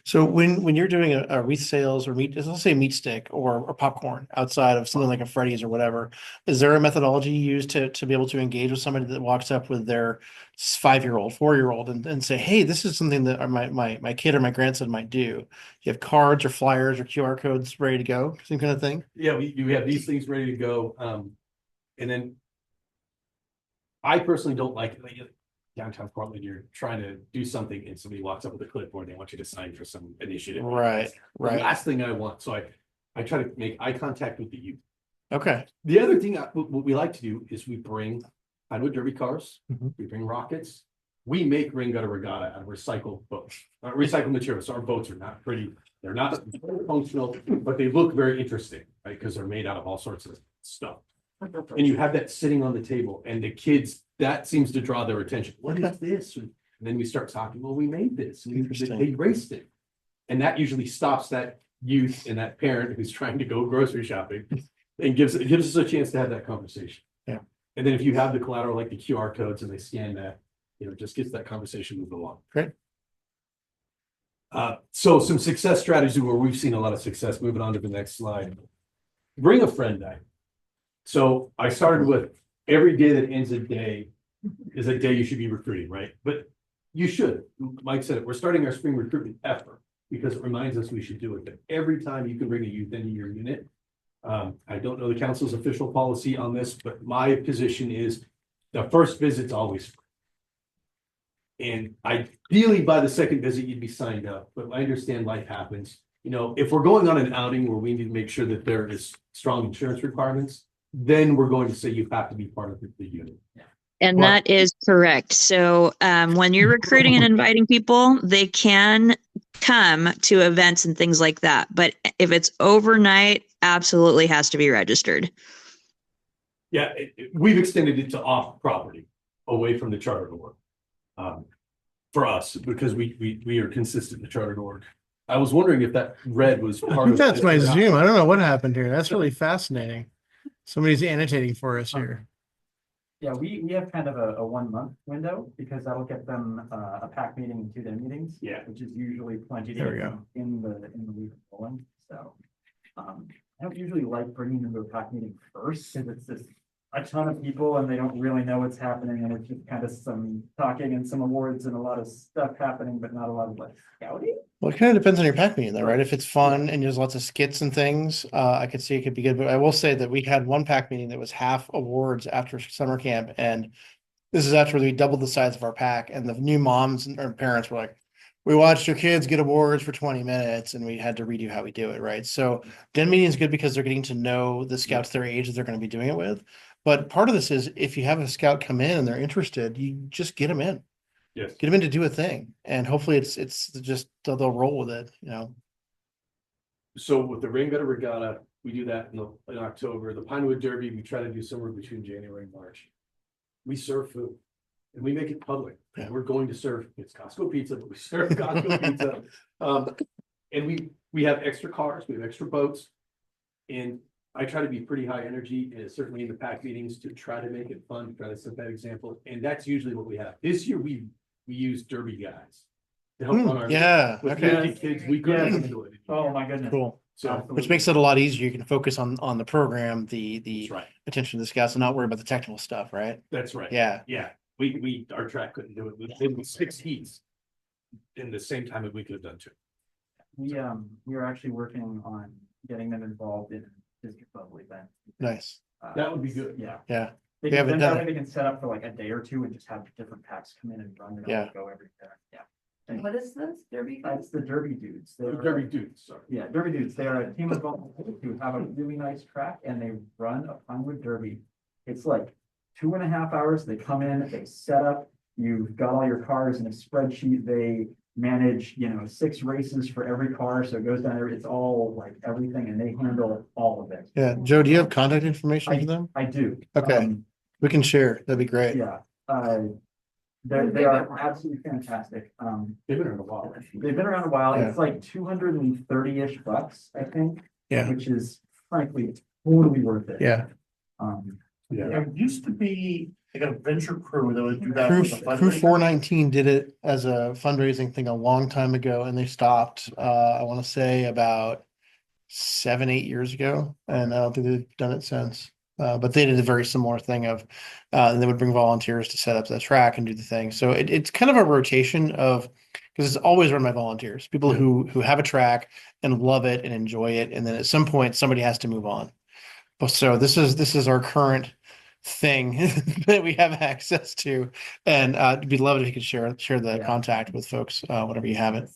So when you're doing a wreath sales or meat, let's say meat stick or popcorn outside of something like a Freddy's or whatever, is there a methodology you use to be able to engage with somebody that walks up with their 5-year-old, 4-year-old and say, hey, this is something that my kid or my grandson might do? You have cards or flyers or QR codes ready to go, same kind of thing? Yeah, we have these things ready to go. And then I personally don't like it. Like, downtown Portland, you're trying to do something and somebody walks up with a clipboard, they want you to sign for some initiative. Right, That's right. the last thing I want. So I try to make eye contact with the youth. Okay. The other thing what we like to do is we bring Pinewood Derby cars, Mhm. we bring rockets. We make Rain Gutter Regatta out of recycled boats, recycled materials. So our boats are not pretty, they're not functional, but they look very interesting, right? Because they're made out of all sorts of stuff. And you have that sitting on the table and the kids, that seems to draw their attention. What is this? And then we start talking, well, we made this. And Interesting. they raced it. And that usually stops that youth and that parent who's trying to go grocery shopping and gives us a chance to have that conversation. Yeah. And then if you have the collateral like the QR codes and they scan that, you know, just gets that conversation moving along. Great. So some success strategies where we've seen a lot of success. Moving on to the next slide. Bring a friend night. So I started with every day that ends a day is a day you should be recruiting, right? But you should. Mike said it. We're starting our spring recruitment effort because it reminds us we should do it. But every time you can bring a youth into your unit. I don't know the council's official policy on this, but my position is the first visit's always free. And ideally by the second visit, you'd be signed up, but I understand life happens. You know, if we're going on an outing where we need to make sure that there is strong insurance requirements, then we're going to say you have to be part of the unit. And Well- that is correct. So when you're recruiting and inviting people, they can come to events and things like that. But if it's overnight, absolutely has to be registered. Yeah, we've extended it to off property, away from the chartered org. For us, because we are consistent in the chartered org. I was wondering if that red was I part think of. that's this my or not. Zoom. I don't know what happened here. That's really fascinating. Somebody's annotating for us here. Yeah, we have kind of a 1 month window because that'll get them a pack meeting and 2 day meetings. Yeah. Which is usually plenty There we to go. in the week of Poland. So I don't usually like bringing them to a pack meeting first because it's just a ton of people and they don't really know what's happening and it's just kind of some talking and some awards and a lot of stuff happening, but not a lot of like scouting. Well, it kind of depends on your pack meeting though, right? If it's fun and there's lots of skits and things, I could see it could be good. But I will say that we had one pack meeting that was half awards after summer camp. And this is after we doubled the size of our pack. And the new moms and or parents were like, we watched your kids get awards for 20 minutes and we had to redo how we do it, right? So den meeting is good because they're getting to know the scouts their age that they're going to be doing it with. But part of this is if you have a scout come in and they're interested, you just get them in. Yes. Get them in to do a thing, and hopefully it's just they'll roll with it, you know. So with the Rain Gutter Regatta, we do that in October. The Pinewood Derby, we try to do somewhere between January and March. We serve food and we make it public. Yeah. We're going to serve, it's Costco pizza, but we serve Costco pizza. And we have extra cars, we have extra boats. And I try to be pretty high energy and certainly in the pack meetings to try to make it fun, to try to set that example. And that's usually what we have. This year, we use Derby guys to help on our. Yeah, With okay, 50 kids, we couldn't handle it. Oh my goodness. cool. So, Which makes it a lot easier. You can focus on the program, the that's right. attention to the scouts, and not worry about the technical stuff, right? That's right. Yeah. Yeah. our track couldn't do it. It was 6 heats in the same time that we could have done 2. We are actually working on getting them involved in a district level event. Nice. That would be good. Yeah. Yeah. They We can, haven't then done that way they can set up for like a day or two and just have different packs come in and run and Yeah. go every day. Yeah. What is this, Derby? That's the Derby Dudes. They're- Derby dudes, sorry. Yeah, Derby Dudes. They are a team of volunteers who have a really nice track and they run a Pinewood Derby. It's like 2.5 hours. They come in, they set up, you've got all your cars in a spreadsheet. They manage, 6 races for every car. So it goes down there. It's all like everything and they handle all of it. Yeah. Joe, do you have contact information for them? I do. Okay. We can share. That'd be great. Yeah, they are absolutely fantastic. They've been around a while. They've been around a while. Yeah. It's like $230-ish, I think. Yeah. Which is frankly totally worth it. Yeah. Yeah. There used to be like a venture crew that would do that. Crew, with the Crew fundraiser. 419 did it as a fundraising thing a long time ago and they stopped, I want to say about 7-8 years ago. And I don't think they've done it since. But they did a very similar thing of, they would bring volunteers to set up the track and do the thing. So it's kind of a rotation of, because it's always run by volunteers, people who have a track and love it and enjoy it. And then at some point, somebody has to move on. But so this is our current thing that we have access to. And we'd love it if you could share the Yeah. contact with folks, whenever you have it.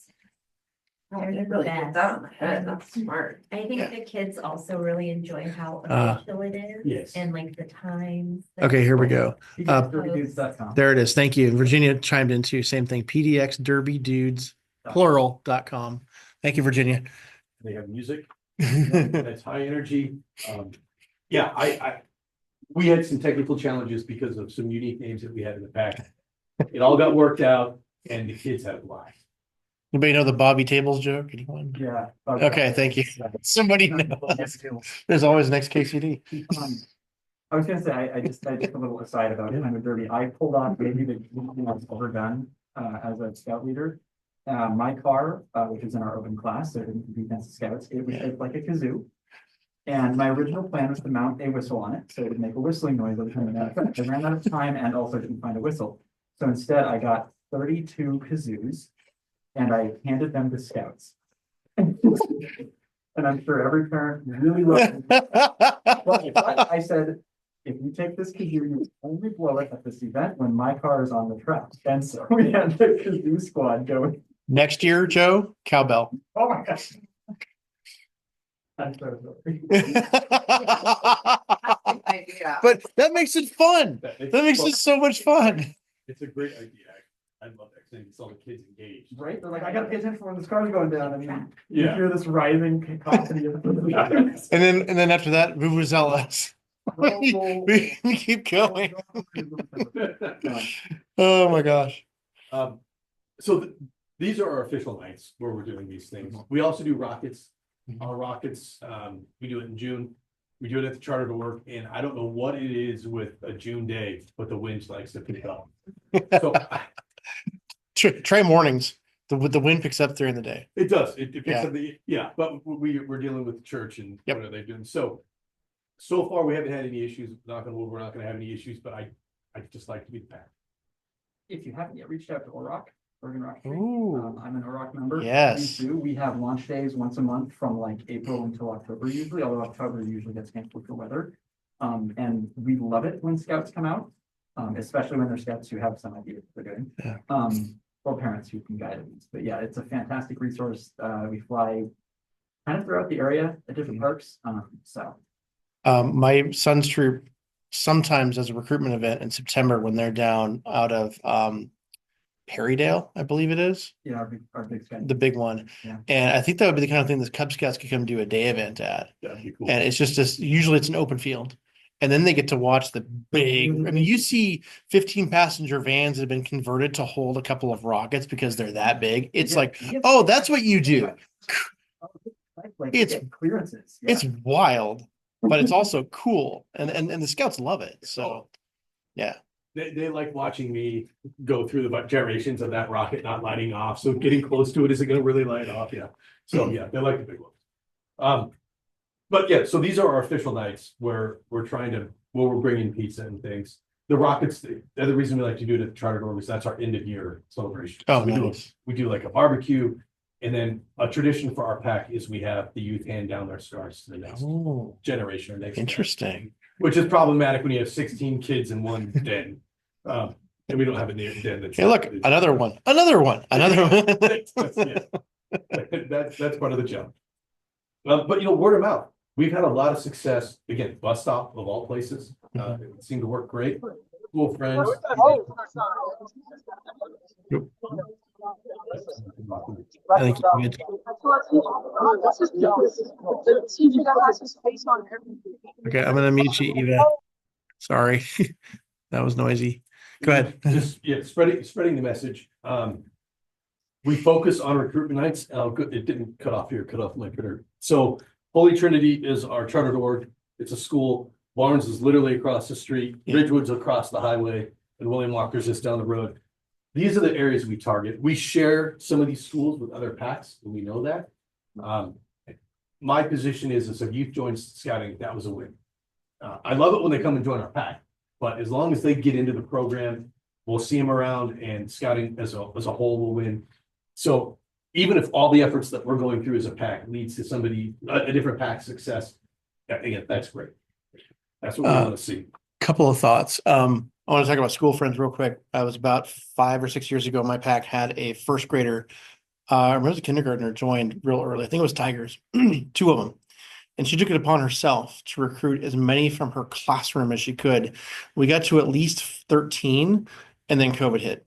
I didn't really get that on the head. That's smart. I think Yeah. the kids also really enjoy how Uh, official it is. yes. And like the times. that Okay, here we people- go. DerbyDudes.com. There it is. Thank you. Virginia chimed in too. Same thing. PDX Derby Dudes plural.com. Thank you, Virginia. They have music. That's high energy. Yeah, we had some technical challenges because of some unique names that we had in the pack. It all got worked out and the kids had a blast. Anybody know the Bobby Tables joke? Anyone? Yeah. Okay, thank you. Somebody knows. There's always next KCD. I was gonna say, I just a little aside about Pinewood Derby. I pulled off maybe the coolest thing I've ever done as a scout leader. My car, which is in our open class, so it didn't compete against the scouts, it was shaped like a kazoo. And my original plan was to mount a whistle on it, so it would make a whistling noise every time it ran out of time. I ran out of time and also didn't find a whistle. So instead, I got 32 kazoos and I handed them to scouts. And I'm sure every parent really loved it. But I said, if you take this kazoo, you only blow it at this event when my car is on the track. And so we had the kazoo squad going. Next year, Joe, cowbell. Oh my gosh. I'm so sorry. Idea. But that makes it fun. That makes Well, it so much fun. It's a great idea. I love that thing. It's all the kids engaged. Right? They're like, I gotta pay attention when this car's going down. I mean, you Yeah. hear this rising cacophony. of- And then after that, vuvuzelas. we keep going. Oh my gosh. So these are our official nights where we're doing these things. We also do rockets. Our rockets, we do it in June. We do it at the Charter to Work, and I don't know what it is with a June day, but the wind likes to pick up. So Trey mornings. The wind picks up during the day. it does. It picks Yeah. up but we're dealing with the church and Yep. what are they doing? So far we haven't had any issues. Knock on wood, we're not gonna have any issues, but I just like to be the pack. If you haven't yet reached out to Orrock, Oregon Rock Street, Ooh. I'm an Orrock member. Yes. Me too. We have launch days once a month from like April until October usually, although October usually gets canceled for weather. And we love it when scouts come out, especially when they're scouts who have some idea what they're doing. Yeah. Or parents who can guide them. But yeah, it's a fantastic resource. We fly kind of throughout the area at different parks. My son's troop sometimes does a recruitment event in September when they're down out of Perrydale, I believe it is, Yeah, our big sky. the big one. Yeah. And I think that would be the kind of thing that Cub Scouts could come do a day event at. That'd be cool. And it's just this, usually it's an open field. And then they get to watch the big, I mean, you see 15 passenger vans that have been converted to hold a couple of rockets because they're that big. It's like, oh, that's what you do. Like, It's- get clearances. Yeah. It's wild, but it's also cool. And the scouts love it. So yeah. They like watching me go through the gyrations of that rocket not lighting off. So getting close to it, is it gonna really light off? Yeah. So yeah, they like the big ones. But yeah, so these are our official nights where we're bringing pizza and things. The Rockets, the other reason we like to do it at the Charter Door is that's our end of year celebration. Oh, So nice. we do like a barbecue, and then a tradition for our pack is we have the youth hand down their stars to the next Oh, generation or next. interesting. Which is problematic when you have 16 kids in one den. And we don't have a near den that's. Hey, look, another one. That's part of the job. But word of mouth. We've had a lot of success. Again, bus stop of all places. It seemed to work great. School friends. I think you did. Okay, I'm gonna mute you, Eva. Sorry, that was noisy. Go ahead. Just spreading the message. We focus on recruitment nights. Good, it didn't cut off here, cut off my printer. So Holy Trinity is our chartered org. It's a school. Barnes is literally across the street. Yeah. Ridgewood's across the highway, and William Walker's just down the road. These are the areas we target. We share some of these schools with other packs, and we know that. My position is if youth joins scouting, that was a win. I love it when they come and join our pack, but as long as they get into the program, we'll see them around, and scouting as a whole will win. So even if all the efforts that we're going through as a pack leads to somebody, a different pack success, again, that's great. That's what we want to see. Couple of thoughts. I want to talk about school friends real quick. I was about 5 or 6 years ago. My pack had a first grader. I remember the kindergartner joined real early. I think it was Tigers, 2 of them. And she took it upon herself to recruit as many from her classroom as she could. We got to at least 13, and then COVID hit.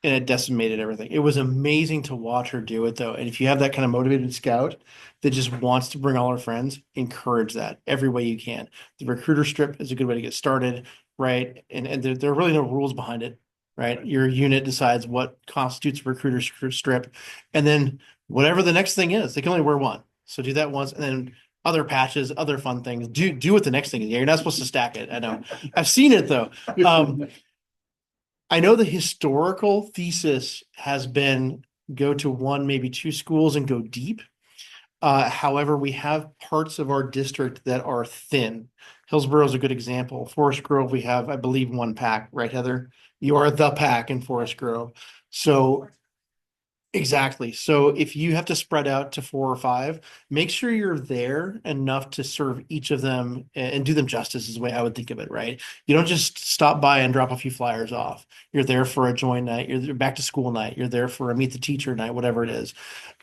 And it decimated everything. It was amazing to watch her do it, though. And if you have that kind of motivated scout that just wants to bring all her friends, encourage that every way you can. The recruiter strip is a good way to get started, right? And there are really no rules behind it, right? Your unit decides what constitutes a recruiter strip. And then whatever the next thing is, they can only wear one. So do that once, and then other patches, other fun things. Do what the next thing is. Yeah, you're not supposed to stack it. I know. I've seen it, though. I know the historical thesis has been go to 1, maybe 2 schools and go deep. However, we have parts of our district that are thin. Hillsborough is a good example. Forest Grove, we have, I believe, 1 pack, right, Heather? You are the pack in Forest Grove. So exactly. So if you have to spread out to 4 or 5, make sure you're there enough to serve each of them and do them justice is the way I would think of it, right? You don't just stop by and drop a few flyers off. You're there for a join night, you're back to school night, you're there for a meet the teacher night, whatever it is,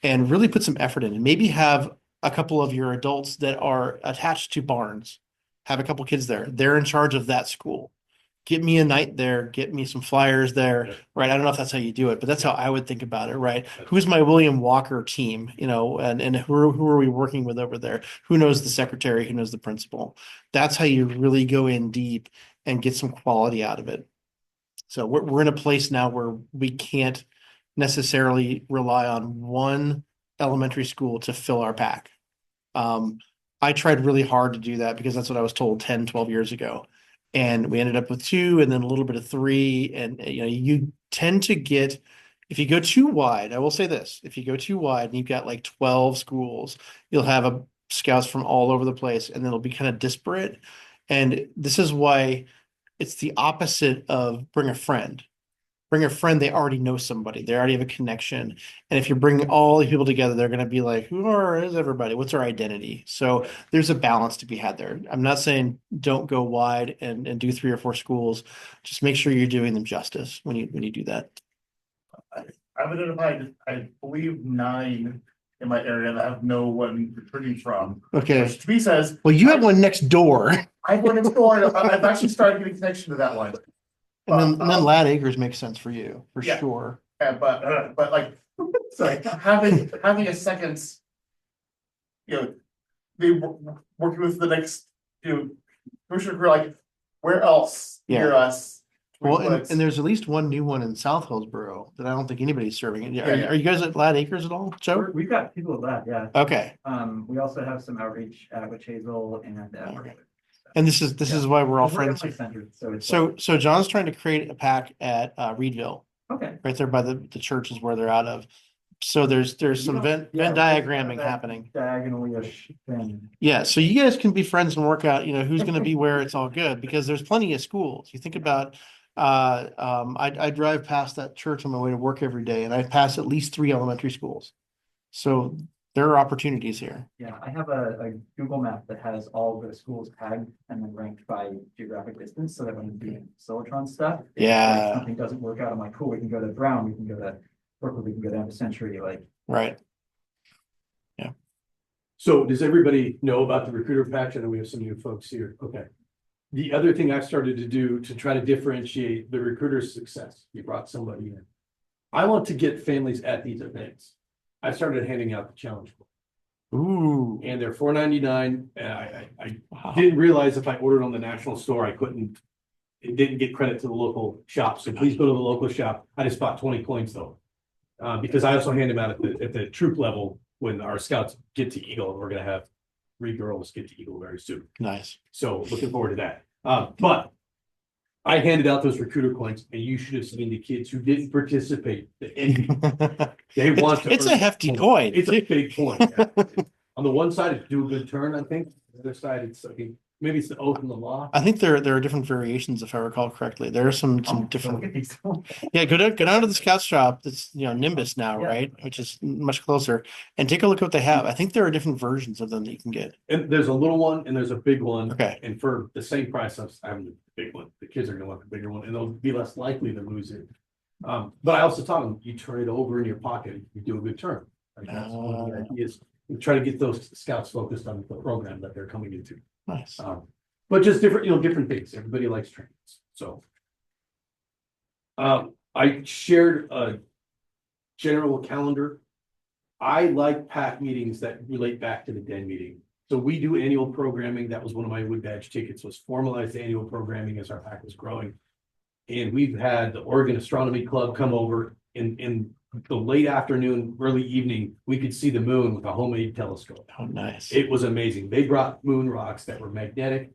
and really put some effort in. And maybe have a couple of your adults that are attached to Barnes, have a couple kids there. They're in charge of that school. Get me a night there, get me some flyers there, right? I don't know if that's how you do it, but that's how I would think about it, right? Who's my William Walker team, and who are we working with over there? Who knows the secretary? Who knows the principal? That's how you really go in deep and get some quality out of it. So we're in a place now where we can't necessarily rely on one elementary school to fill our pack. I tried really hard to do that because that's what I was told 10, 12 years ago. And we ended up with 2 and then a little bit of 3. And, you tend to get, if you go too wide, I will say this, if you go too wide and you've got like 12 schools, you'll have scouts from all over the place and it'll be kind of disparate. And this is why it's the opposite of bring a friend. Bring a friend, they already know somebody. They already have a connection. And if you bring all the people together, they're going to be like, is everybody? What's our identity? So there's a balance to be had there. I'm not saying don't go wide and do 3 or 4 schools. Just make sure you're doing them justice when you do that. I've identified, I believe, 9 in my area that have no one recruiting from. Okay. Which to me says, Well, you have one next door. I have one next door. I've actually started getting connection to that one. And then Lad Acres makes sense for you, for Yeah. sure. But like, sorry, having a second, they working with the next, commissioner crew, like, where else near us? Well, and there's at least one new one in South Hillsborough that I don't think anybody's serving. Are you guys at Lad Acres at all, Joe? We've got people at that, yeah. Okay. We also have some outreach at Witch Hazel and Okay. And this is why we're all friends. Centered, so it's So John's trying to create a pack at Reedville, okay. right there by the church is where they're out of. So there's some Venn Yeah, diagramming that happening. Diagonally-ish thing. Yeah, so you guys can be friends and work out, who's going to be where. It's all good because there's plenty of schools. You think about, I drive past that church on my way to work every day, and I pass at least 3 elementary schools. So there are opportunities here. Yeah, I have a Google map that has all the schools tagged and then ranked by geographic distance, so that when I'm doing Solitron stuff. if, like, Yeah. something doesn't work out, I'm like, cool, we can go to Brown, we can go to Berkeley, we can go down to Century, like. Right. So does everybody know about the recruiter patch? I know we have some new folks here. Okay. The other thing I've started to do to try to differentiate the recruiter's success, you brought somebody in. I want to get families at these events. I started handing out the challenge book, Ooh. and they're $4.99. And I Wow. didn't realize if I ordered on the national store, it didn't get credit to the local shop. So please go to the local shop. I just bought 20 coins though. Because I also hand them out at the troop level when our scouts get to Eagle. We're gonna have 3 girls get to Eagle very soon. Nice. So looking forward to that. But I handed out those recruiter coins, and you should have seen the kids who didn't participate. They want to. It's a earn hefty points. coin. It's a big coin. Yeah. On the one side, it's do a good turn, I think. The other side, it's maybe it's the oath and the law. I think there are different variations, if I recall correctly. There are some different. Look at these. Yeah, go down to the scout shop. That's Nimbus now, Yeah. right? Which is much closer, and take a look at what they have. I think there are different versions of them that you can get. And there's a little one and there's a big one. Okay. And for the same price, I'm having the big one. The kids are gonna want the bigger one, and they'll be less likely to lose it. But I also taught them, you turn it over in your pocket, you do a good turn. Like, that's one of the ideas. We try to get those scouts focused on the program that they're coming into. Nice. But just different things. Everybody likes trainings, so. I shared a general calendar. I like PAC meetings that relate back to the den meeting. So we do annual programming. That was one of my wood badge tickets, was formalized annual programming as our PAC was growing. And we've had the Oregon Astronomy Club come over in the late afternoon, early evening. We could see the moon with a homemade telescope. Oh, nice. It was amazing. They brought moon rocks that were magnetic,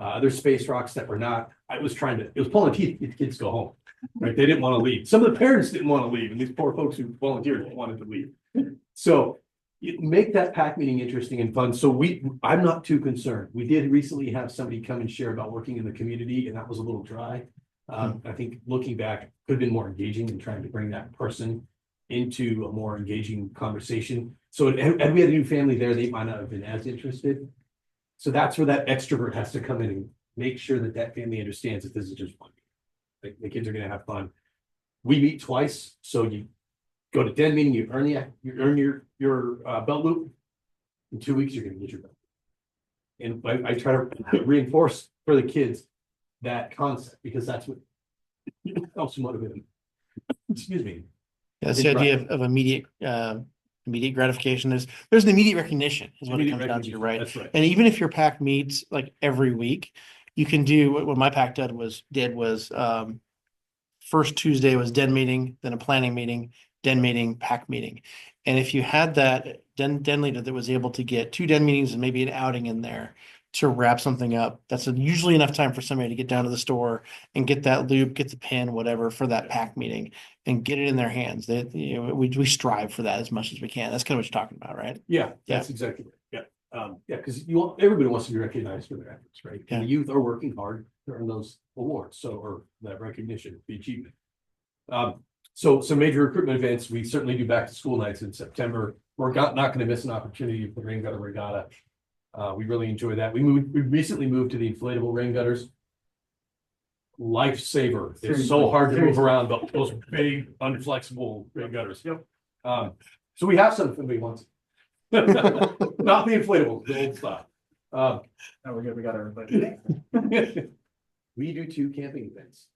other space rocks that were not. It was pulling teeth to get the kids to go home. Right? They didn't want to leave. Some of the parents didn't want to leave, and these poor folks who volunteered wanted to leave. So you make that PAC meeting interesting and fun. So I'm not too concerned. We did recently have somebody come and share about working in the community, and that was a little dry. I think looking back could have been more engaging and trying to bring that person into a more engaging conversation. So had we had a new family there, they might not have been as interested. So that's where that extrovert has to come in and make sure that that family understands that this is just fun. Like, the kids are going to have fun. We meet twice, so you go to den meeting, you earn your belt loop. In 2 weeks, you're going to get your belt. And I try to reinforce for the kids that concept, because that's what helps motivate them. Excuse me. Yeah, that's the idea of immediate gratification. There's an immediate recognition is what it comes down to, right? That's right. And even if your PAC meets like every week, you can do what my PAC did was first Tuesday was den meeting, then a planning meeting, den meeting, PAC meeting. And if you had that den leader that was able to get 2 den meetings and maybe an outing in there to wrap something up, that's usually enough time for somebody to get down to the store and get that loop, get the pin, whatever, for that PAC meeting and get it in their hands. We strive for that as much as we can. That's kind of what you're talking about, right? Yeah, that's exactly right. Yeah. Because everybody wants to be recognized for their efforts, right? Yeah. And the youth are working hard to earn those awards, or that recognition, the achievement. So some major recruitment events, we certainly do back to school nights in September. We're not going to miss an opportunity for the rain gutter regatta. We really enjoy that. We recently moved to the inflatable rain gutters. Lifesaver. It's so hard to move around, but those big, unflexible rain gutters. Yep. So we have some if anybody wants. Not the inflatable, the old stuff. Oh, we're good, we got everybody. We do 2 camping events.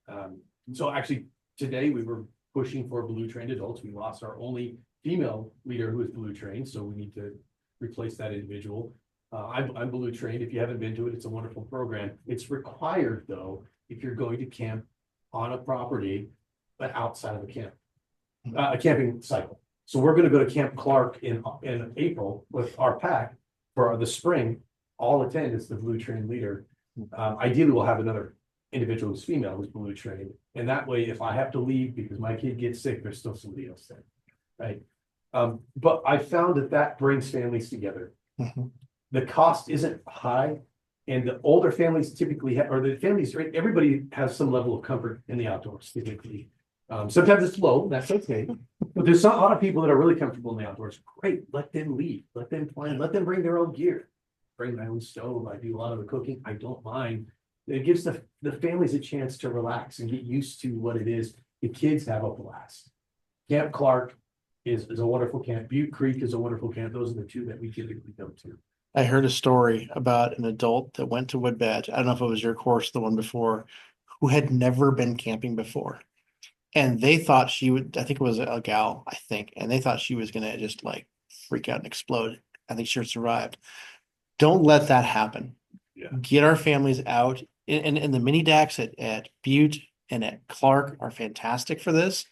So actually today we were pushing for blue trained adults. We lost our only female leader who is blue trained, so we need to replace that individual. I'm blue trained. If you haven't been to it, it's a wonderful program. It's required though, if you're going to camp on a property, but outside of a camping cycle. So we're going to go to Camp Clark in April with our PAC for the spring. All attend as the blue trained leader. Ideally, we'll have another individual who's female who's blue trained. And that way, if I have to leave because my kid gets sick, there's still somebody else there, right? But I found that brings families together. Mhm. The cost isn't high. And the older families typically have, or the families, right, everybody has some level of comfort in the outdoors typically. Sometimes it's low, that's okay. But there's a lot of people that are really comfortable in the outdoors. Great, let them lead, let them plan, let them bring their own gear. Bring my own stove, I do a lot of the cooking, I don't mind. It gives the families a chance to relax and get used to what it is. The kids have a blast. Camp Clark is a wonderful camp. Butte Creek is a wonderful camp. Those are the two that we typically go to. I heard a story about an adult that went to Woodbadge. I don't know if it was your course, the one before, who had never been camping before. And they thought she would, I think it was a gal, I think, and they thought she was gonna just like freak out and explode. I think she survived. Don't let that happen. Yeah. Get our families out. And the mini DACs at Butte and at Clark are fantastic for this.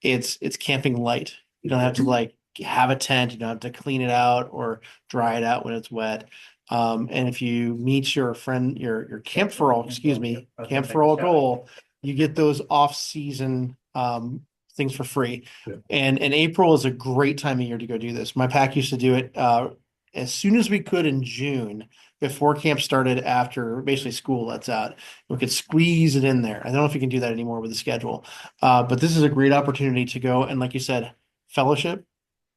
It's camping light. You don't have to like have a tent, you don't have to clean it out or dry it out when it's wet. And if you meet your friend, your camp for all, excuse me, camp for all goal, you get those off-season things for free. Yeah. And April is a great time of year to go do this. My pack used to do it as soon as we could in June before camp started, after basically school lets out. We could squeeze it in there. I don't know if you can do that anymore with the schedule. But this is a great opportunity to go and, like you said, fellowship.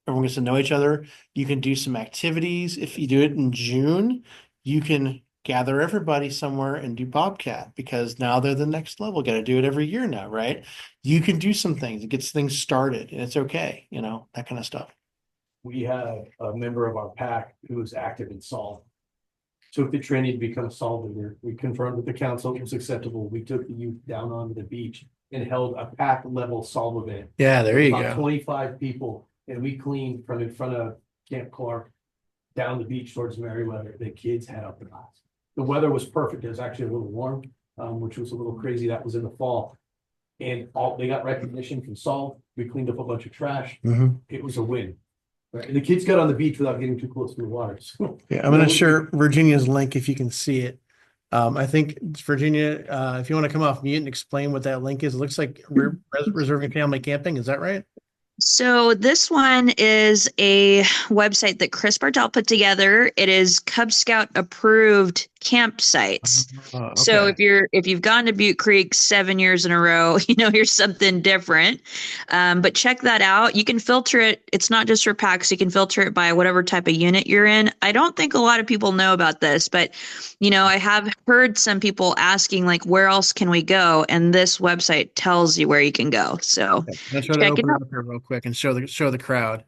Everyone gets to know each other. You can do some activities. If you do it in June, you can gather everybody somewhere and do Bobcat, because now they're the next level. Got to do it every year now, right? You can do some things. It gets things started, and it's okay, that kind of stuff. We have a member of our pack who is active in Solve. Took the training to become a Solve leader. We confirmed with the council it was acceptable. We took the youth down onto the beach and held a pack level Solve event. Yeah, there you About go. 25 people, and we cleaned from in front of Camp Clark down the beach towards Merriweather. The kids had a blast. The weather was perfect. It was actually a little warm, which was a little crazy. That was in the fall. And they got recognition from Solve. We cleaned up a bunch of trash. Mhm. It was a win. Right? And the kids got on the beach without getting too close to the water. So, Yeah, I'm going to share Virginia's link if you can see it. I think Virginia, if you want to come off mute and explain what that link is, it looks like reserving family camping. Is that right? So this one is a website that Chris Bartel put together. It is Cub Scout approved campsites. So if you've gone to Butte Creek 7 years in a row, here's something different. But check that out. You can filter it. It's not just for packs. You can filter it by whatever type of unit you're in. I don't think a lot of people know about this, but I have heard some people asking like, where else can we go? And this website tells you where you can go. So let's try to open it up here real quick and show the crowd.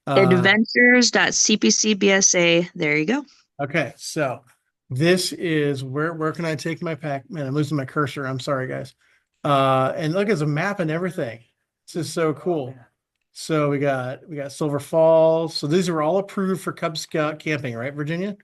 Adventures.cpcbsa. There you go. Okay, so this is where can I take my pack? Man, I'm losing my cursor. I'm sorry, guys. And look, it's a map and everything. This is so cool. So we got Silver Falls. So these are all approved for Cub Scout camping, right, Virginia?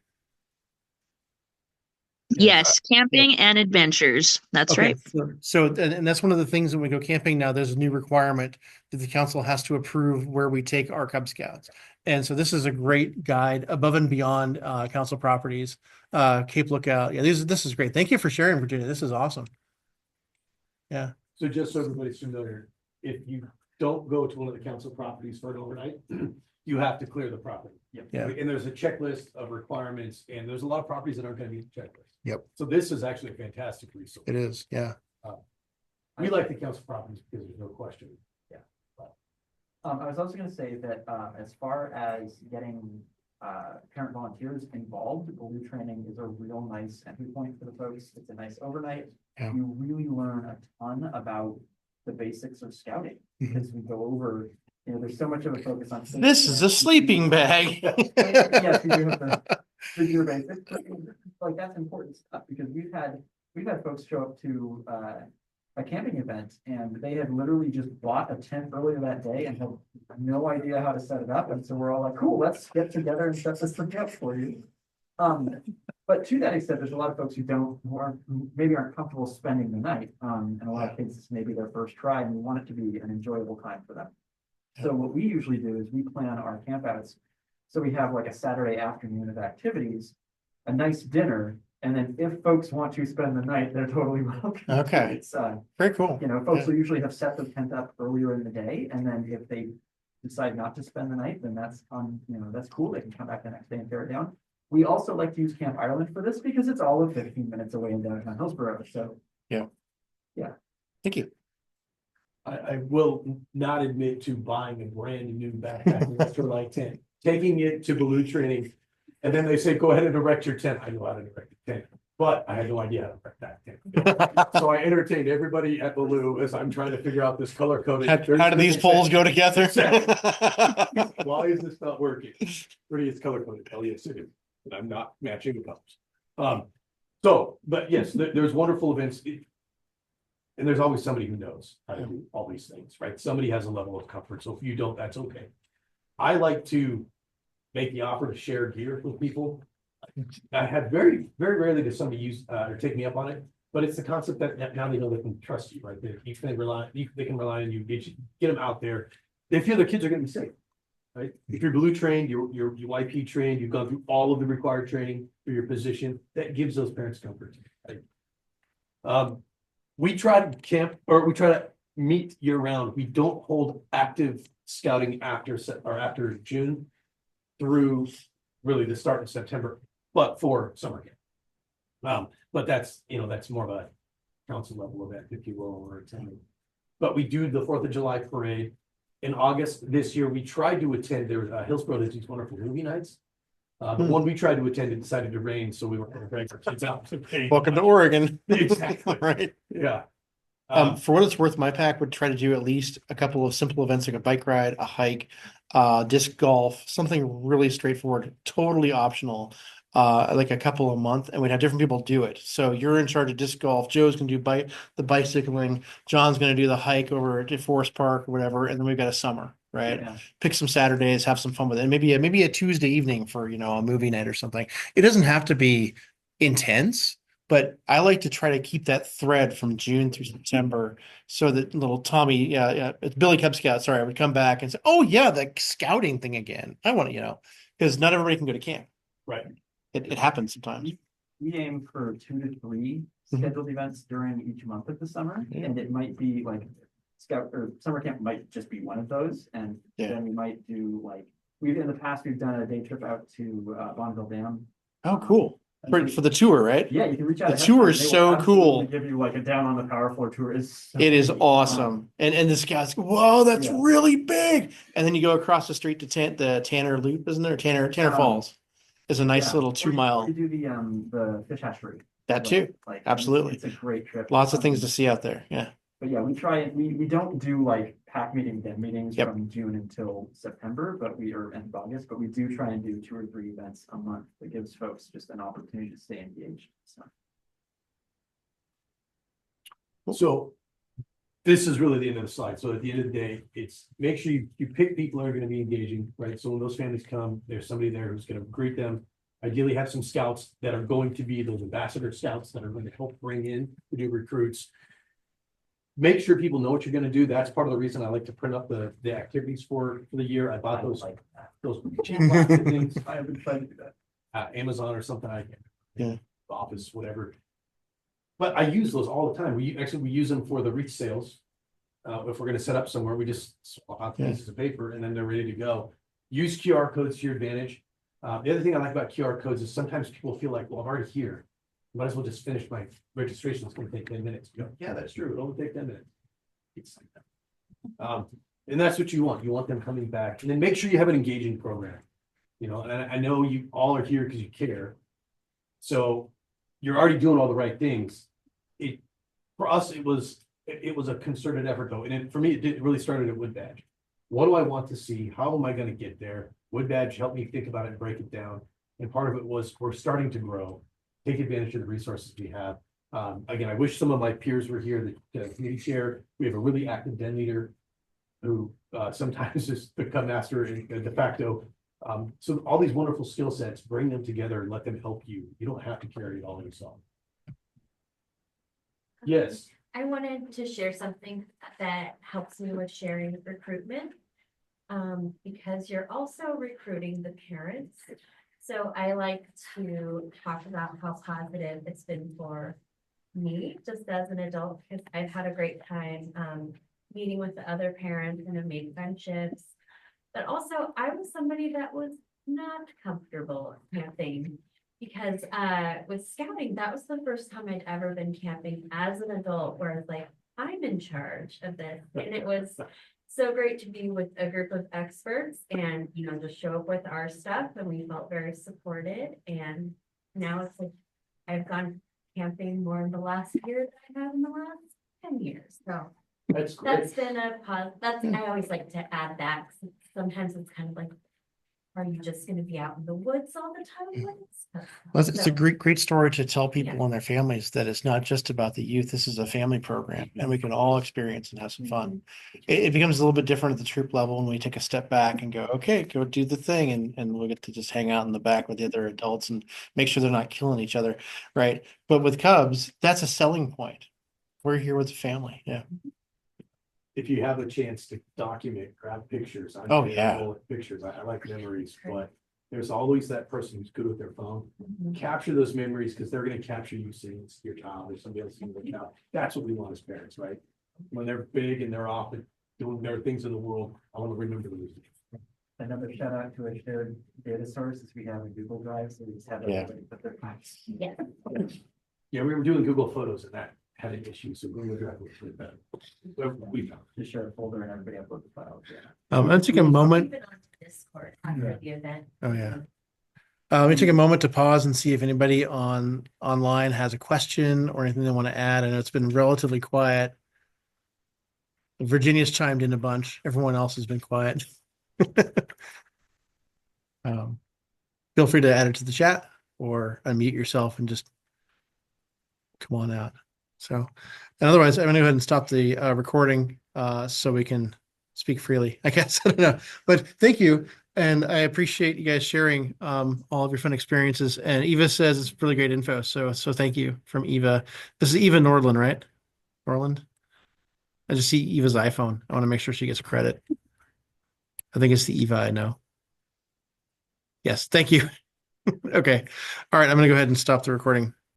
Yes, camping and adventures. That's right. So and that's one of the things when we go camping now, there's a new requirement that the council has to approve where we take our Cub Scouts. And so this is a great guide above and beyond council properties, Cape Lookout. Yeah, this is great. Thank you for sharing, Virginia. This is awesome. Yeah. So just so everybody's familiar, if you don't go to one of the council properties for an overnight, you have to clear the property. Yeah. And there's a checklist of requirements, and there's a lot of properties that aren't going to meet the checklist. Yep. So this is actually a fantastic resource. It is. Yeah. We like the council properties because there's no question. I was also going to say that as far as getting parent volunteers involved, blue training is a real nice entry point for the folks. It's a nice overnight. Yeah. You really learn a ton about the basics of scouting because we go over, there's so much of a focus on. This is a sleeping bag. Yes, we do have the basics, but like that's important stuff because we've had folks show up to a camping event and they had literally just bought a tent earlier that day and have no idea how to set it up. And so we're all like, cool, let's get together and set this thing up for you. But to that extent, there's a lot of folks who maybe aren't comfortable spending the night. In a lot of cases, maybe their first try and we want it to be an enjoyable time for them. So what we usually do is we plan our campouts. So we have like a Saturday afternoon of activities, a nice dinner, and then if folks want to spend the night, they're totally welcome. Okay. It's very cool. folks will usually have set the tent up earlier in the day, and then if they decide not to spend the night, then that's that's cool. They can come back the next day and tear it down. We also like to use Camp Ireland for this because it's all of 15 minutes away in downtown Hillsborough. So Thank you. I will not admit to buying a brand new backpack and electrolyte tent, taking it to balloon training. And then they say, go ahead and erect your tent. I know how to erect a tent, but I had no idea how to erect that tent. So I entertained everybody at Baloo as I'm trying to figure out this color coded. How do these poles go together? Why is this not working? Pretty, it's color coded. Hell yes, it is. And I'm not matching the colors. But yes, there's wonderful events. And there's always somebody who knows how to do all these things, right? Somebody has a level of comfort. So if you don't, that's okay. I like to make the offer to share gear with people. I have very, very rarely does somebody use or take me up on it, but it's the concept that now they know they can trust you, right? They can rely on you, get them out there. They feel their kids are going to be safe, right? If you're Blue trained, you're YP trained, you've gone through all of the required training for your position, that gives those parents comfort, right? We try to meet year round. We don't hold active scouting after June through really the start of September, but for summer camp. But that's more of a council level event, if you will, or attending. But we do the 4th of July parade in August. This year we tried to attend. There was Hillsborough does these wonderful movie nights. The one we tried to attend, it decided to rain, so we weren't going to drag our kids out. Welcome to Oregon. Exactly. Right. Yeah. For what it's worth, my pack would try to do at least a couple of simple events like a bike ride, a hike, disc golf, something really straightforward, totally optional, like a couple a month, and we'd have different people do it. So you're in charge of disc golf. Joe's gonna do the bicycling. John's gonna do the hike over at Forest Park or whatever, and then we've got a summer, right? Yeah. Pick some Saturdays, have some fun with it. And maybe a Tuesday evening for a movie night or something. It doesn't have to be intense. But I like to try to keep that thread from June through September so that little Tommy, it's Billy Cub Scout, sorry, I would come back and say, oh yeah, the scouting thing again. I want to, because not everybody can go to camp. Right. It happens sometimes. We aim for 2 to 3 scheduled events during each month of the summer, and it might be like scout or summer camp might just be one of those, and then we might do in the past we've done a day trip out to Bonneville Dam. Oh, cool. For the tour, right? Yeah, you can reach out. The tour is so cool. Give you a down on the power floor tour. It is awesome. And the scouts go, whoa, that's really big. And then you go across the street to the Tanner Loop, isn't there? Tanner Falls is a nice little 2 mile. You do the fish hatchery. That too. Absolutely. It's a great trip. Lots of things to see out there. Yeah. But yeah, we don't do pack meetings from June until September, end of August, but we do try and do 2 or 3 events a month that gives folks just an opportunity to stay engaged. So this is really the end of the slide. So at the end of the day, it's make sure you pick people that are going to be engaging, right? So when those families come, there's somebody there who's going to greet them. Ideally have some scouts that are going to be those ambassador scouts that are going to help bring in the new recruits. Make sure people know what you're going to do. That's part of the reason I like to print up the activities for the year. I bought those cheap plastic things. I have been trying to do that. Amazon or something. Office, whatever. But I use those all the time. We use them for the reach sales. If we're going to set up somewhere, we just swap out the pieces of paper and then they're ready to go. Use QR codes to your advantage. The other thing I like about QR codes is sometimes people feel like, well, I'm already here. Might as well just finish my registration. It's going to take 10 minutes. You go, yeah, that's true. It'll only take 10 minutes. It's like that. And that's what you want. You want them coming back. And then make sure you have an engaging program. And I know you all are here because you care. So you're already doing all the right things. For us, it was a concerted effort though. And for me, it really started at Wood Badge. What do I want to see? How am I going to get there? Wood Badge helped me think about it and break it down. And part of it was we're starting to grow. Take advantage of the resources we have. Again, I wish some of my peers were here, the committee chair. We have a really active den leader who sometimes is the Cub master and de facto. So all these wonderful skill sets, bring them together and let them help you. You don't have to carry it all yourself. Yes. I wanted to share something that helps me with sharing recruitment, because you're also recruiting the parents. So I like to talk about how positive it's been for me just as an adult, because I've had a great time meeting with the other parents and have made friendships. But also, I was somebody that was not comfortable camping. Because with scouting, that was the first time I'd ever been camping as an adult, where I was like, I'm in charge of this. And it was so great to be with a group of experts and, just show up with our stuff, and we felt very supported. And now it's like, I've gone camping more in the last year than I have in the last 10 years. So That's great. that's been I always like to add that. 'Cause sometimes it's kind of like, are you just gonna be out in the woods all the time? Well, it's a So, great story to tell people Yeah. and their families that it's not just about the youth. This is a family program and we can all experience and have some fun. It becomes a little bit different at the troop level when we take a step back and go, okay, go do the thing. And we'll get to just hang out in the back with the other adults and make sure they're not killing each other. Right. But with Cubs, that's a selling point. We're here with the family. Yeah. If you have a chance to document, grab pictures. I'm Oh, yeah. terrible at pictures. I like memories, but there's always that person who's good with their phone. Mhm. Capture those memories because they're gonna capture you seeing your child or somebody else seeing their child. That's what we want as parents, right? When they're big and they're off and doing their things in the world, I want to remember those. Another shout out to a shared data source is we have a Google Drive, so we just have Yeah. everybody put their files. Yeah. Yeah, we were doing Google Photos and that had an issue, so Google Drive was pretty bad. We found. Just share a folder and everybody upload the files, yeah. Let's take a moment. Even on Discord after the event. Oh, yeah. Let me take a moment to pause and see if anybody online has a question or anything they want to add. I know it's been relatively quiet. Virginia's chimed in a bunch. Everyone else has been quiet. Feel free to add it to the chat or unmute yourself and just come on out. So, and otherwise, I'm going to go ahead and stop the recording so we can speak freely, I guess. I don't know. But thank you. And I appreciate you guys sharing all of your fun experiences. And Eva says it's really great info. So thank you from Eva. This is Eva Nordland, right? Norland. I just see Eva's iPhone. I want to make sure she gets credit. I think it's the Eva I know. Yes, thank you. Okay. All right. I'm going to go ahead and stop the recording.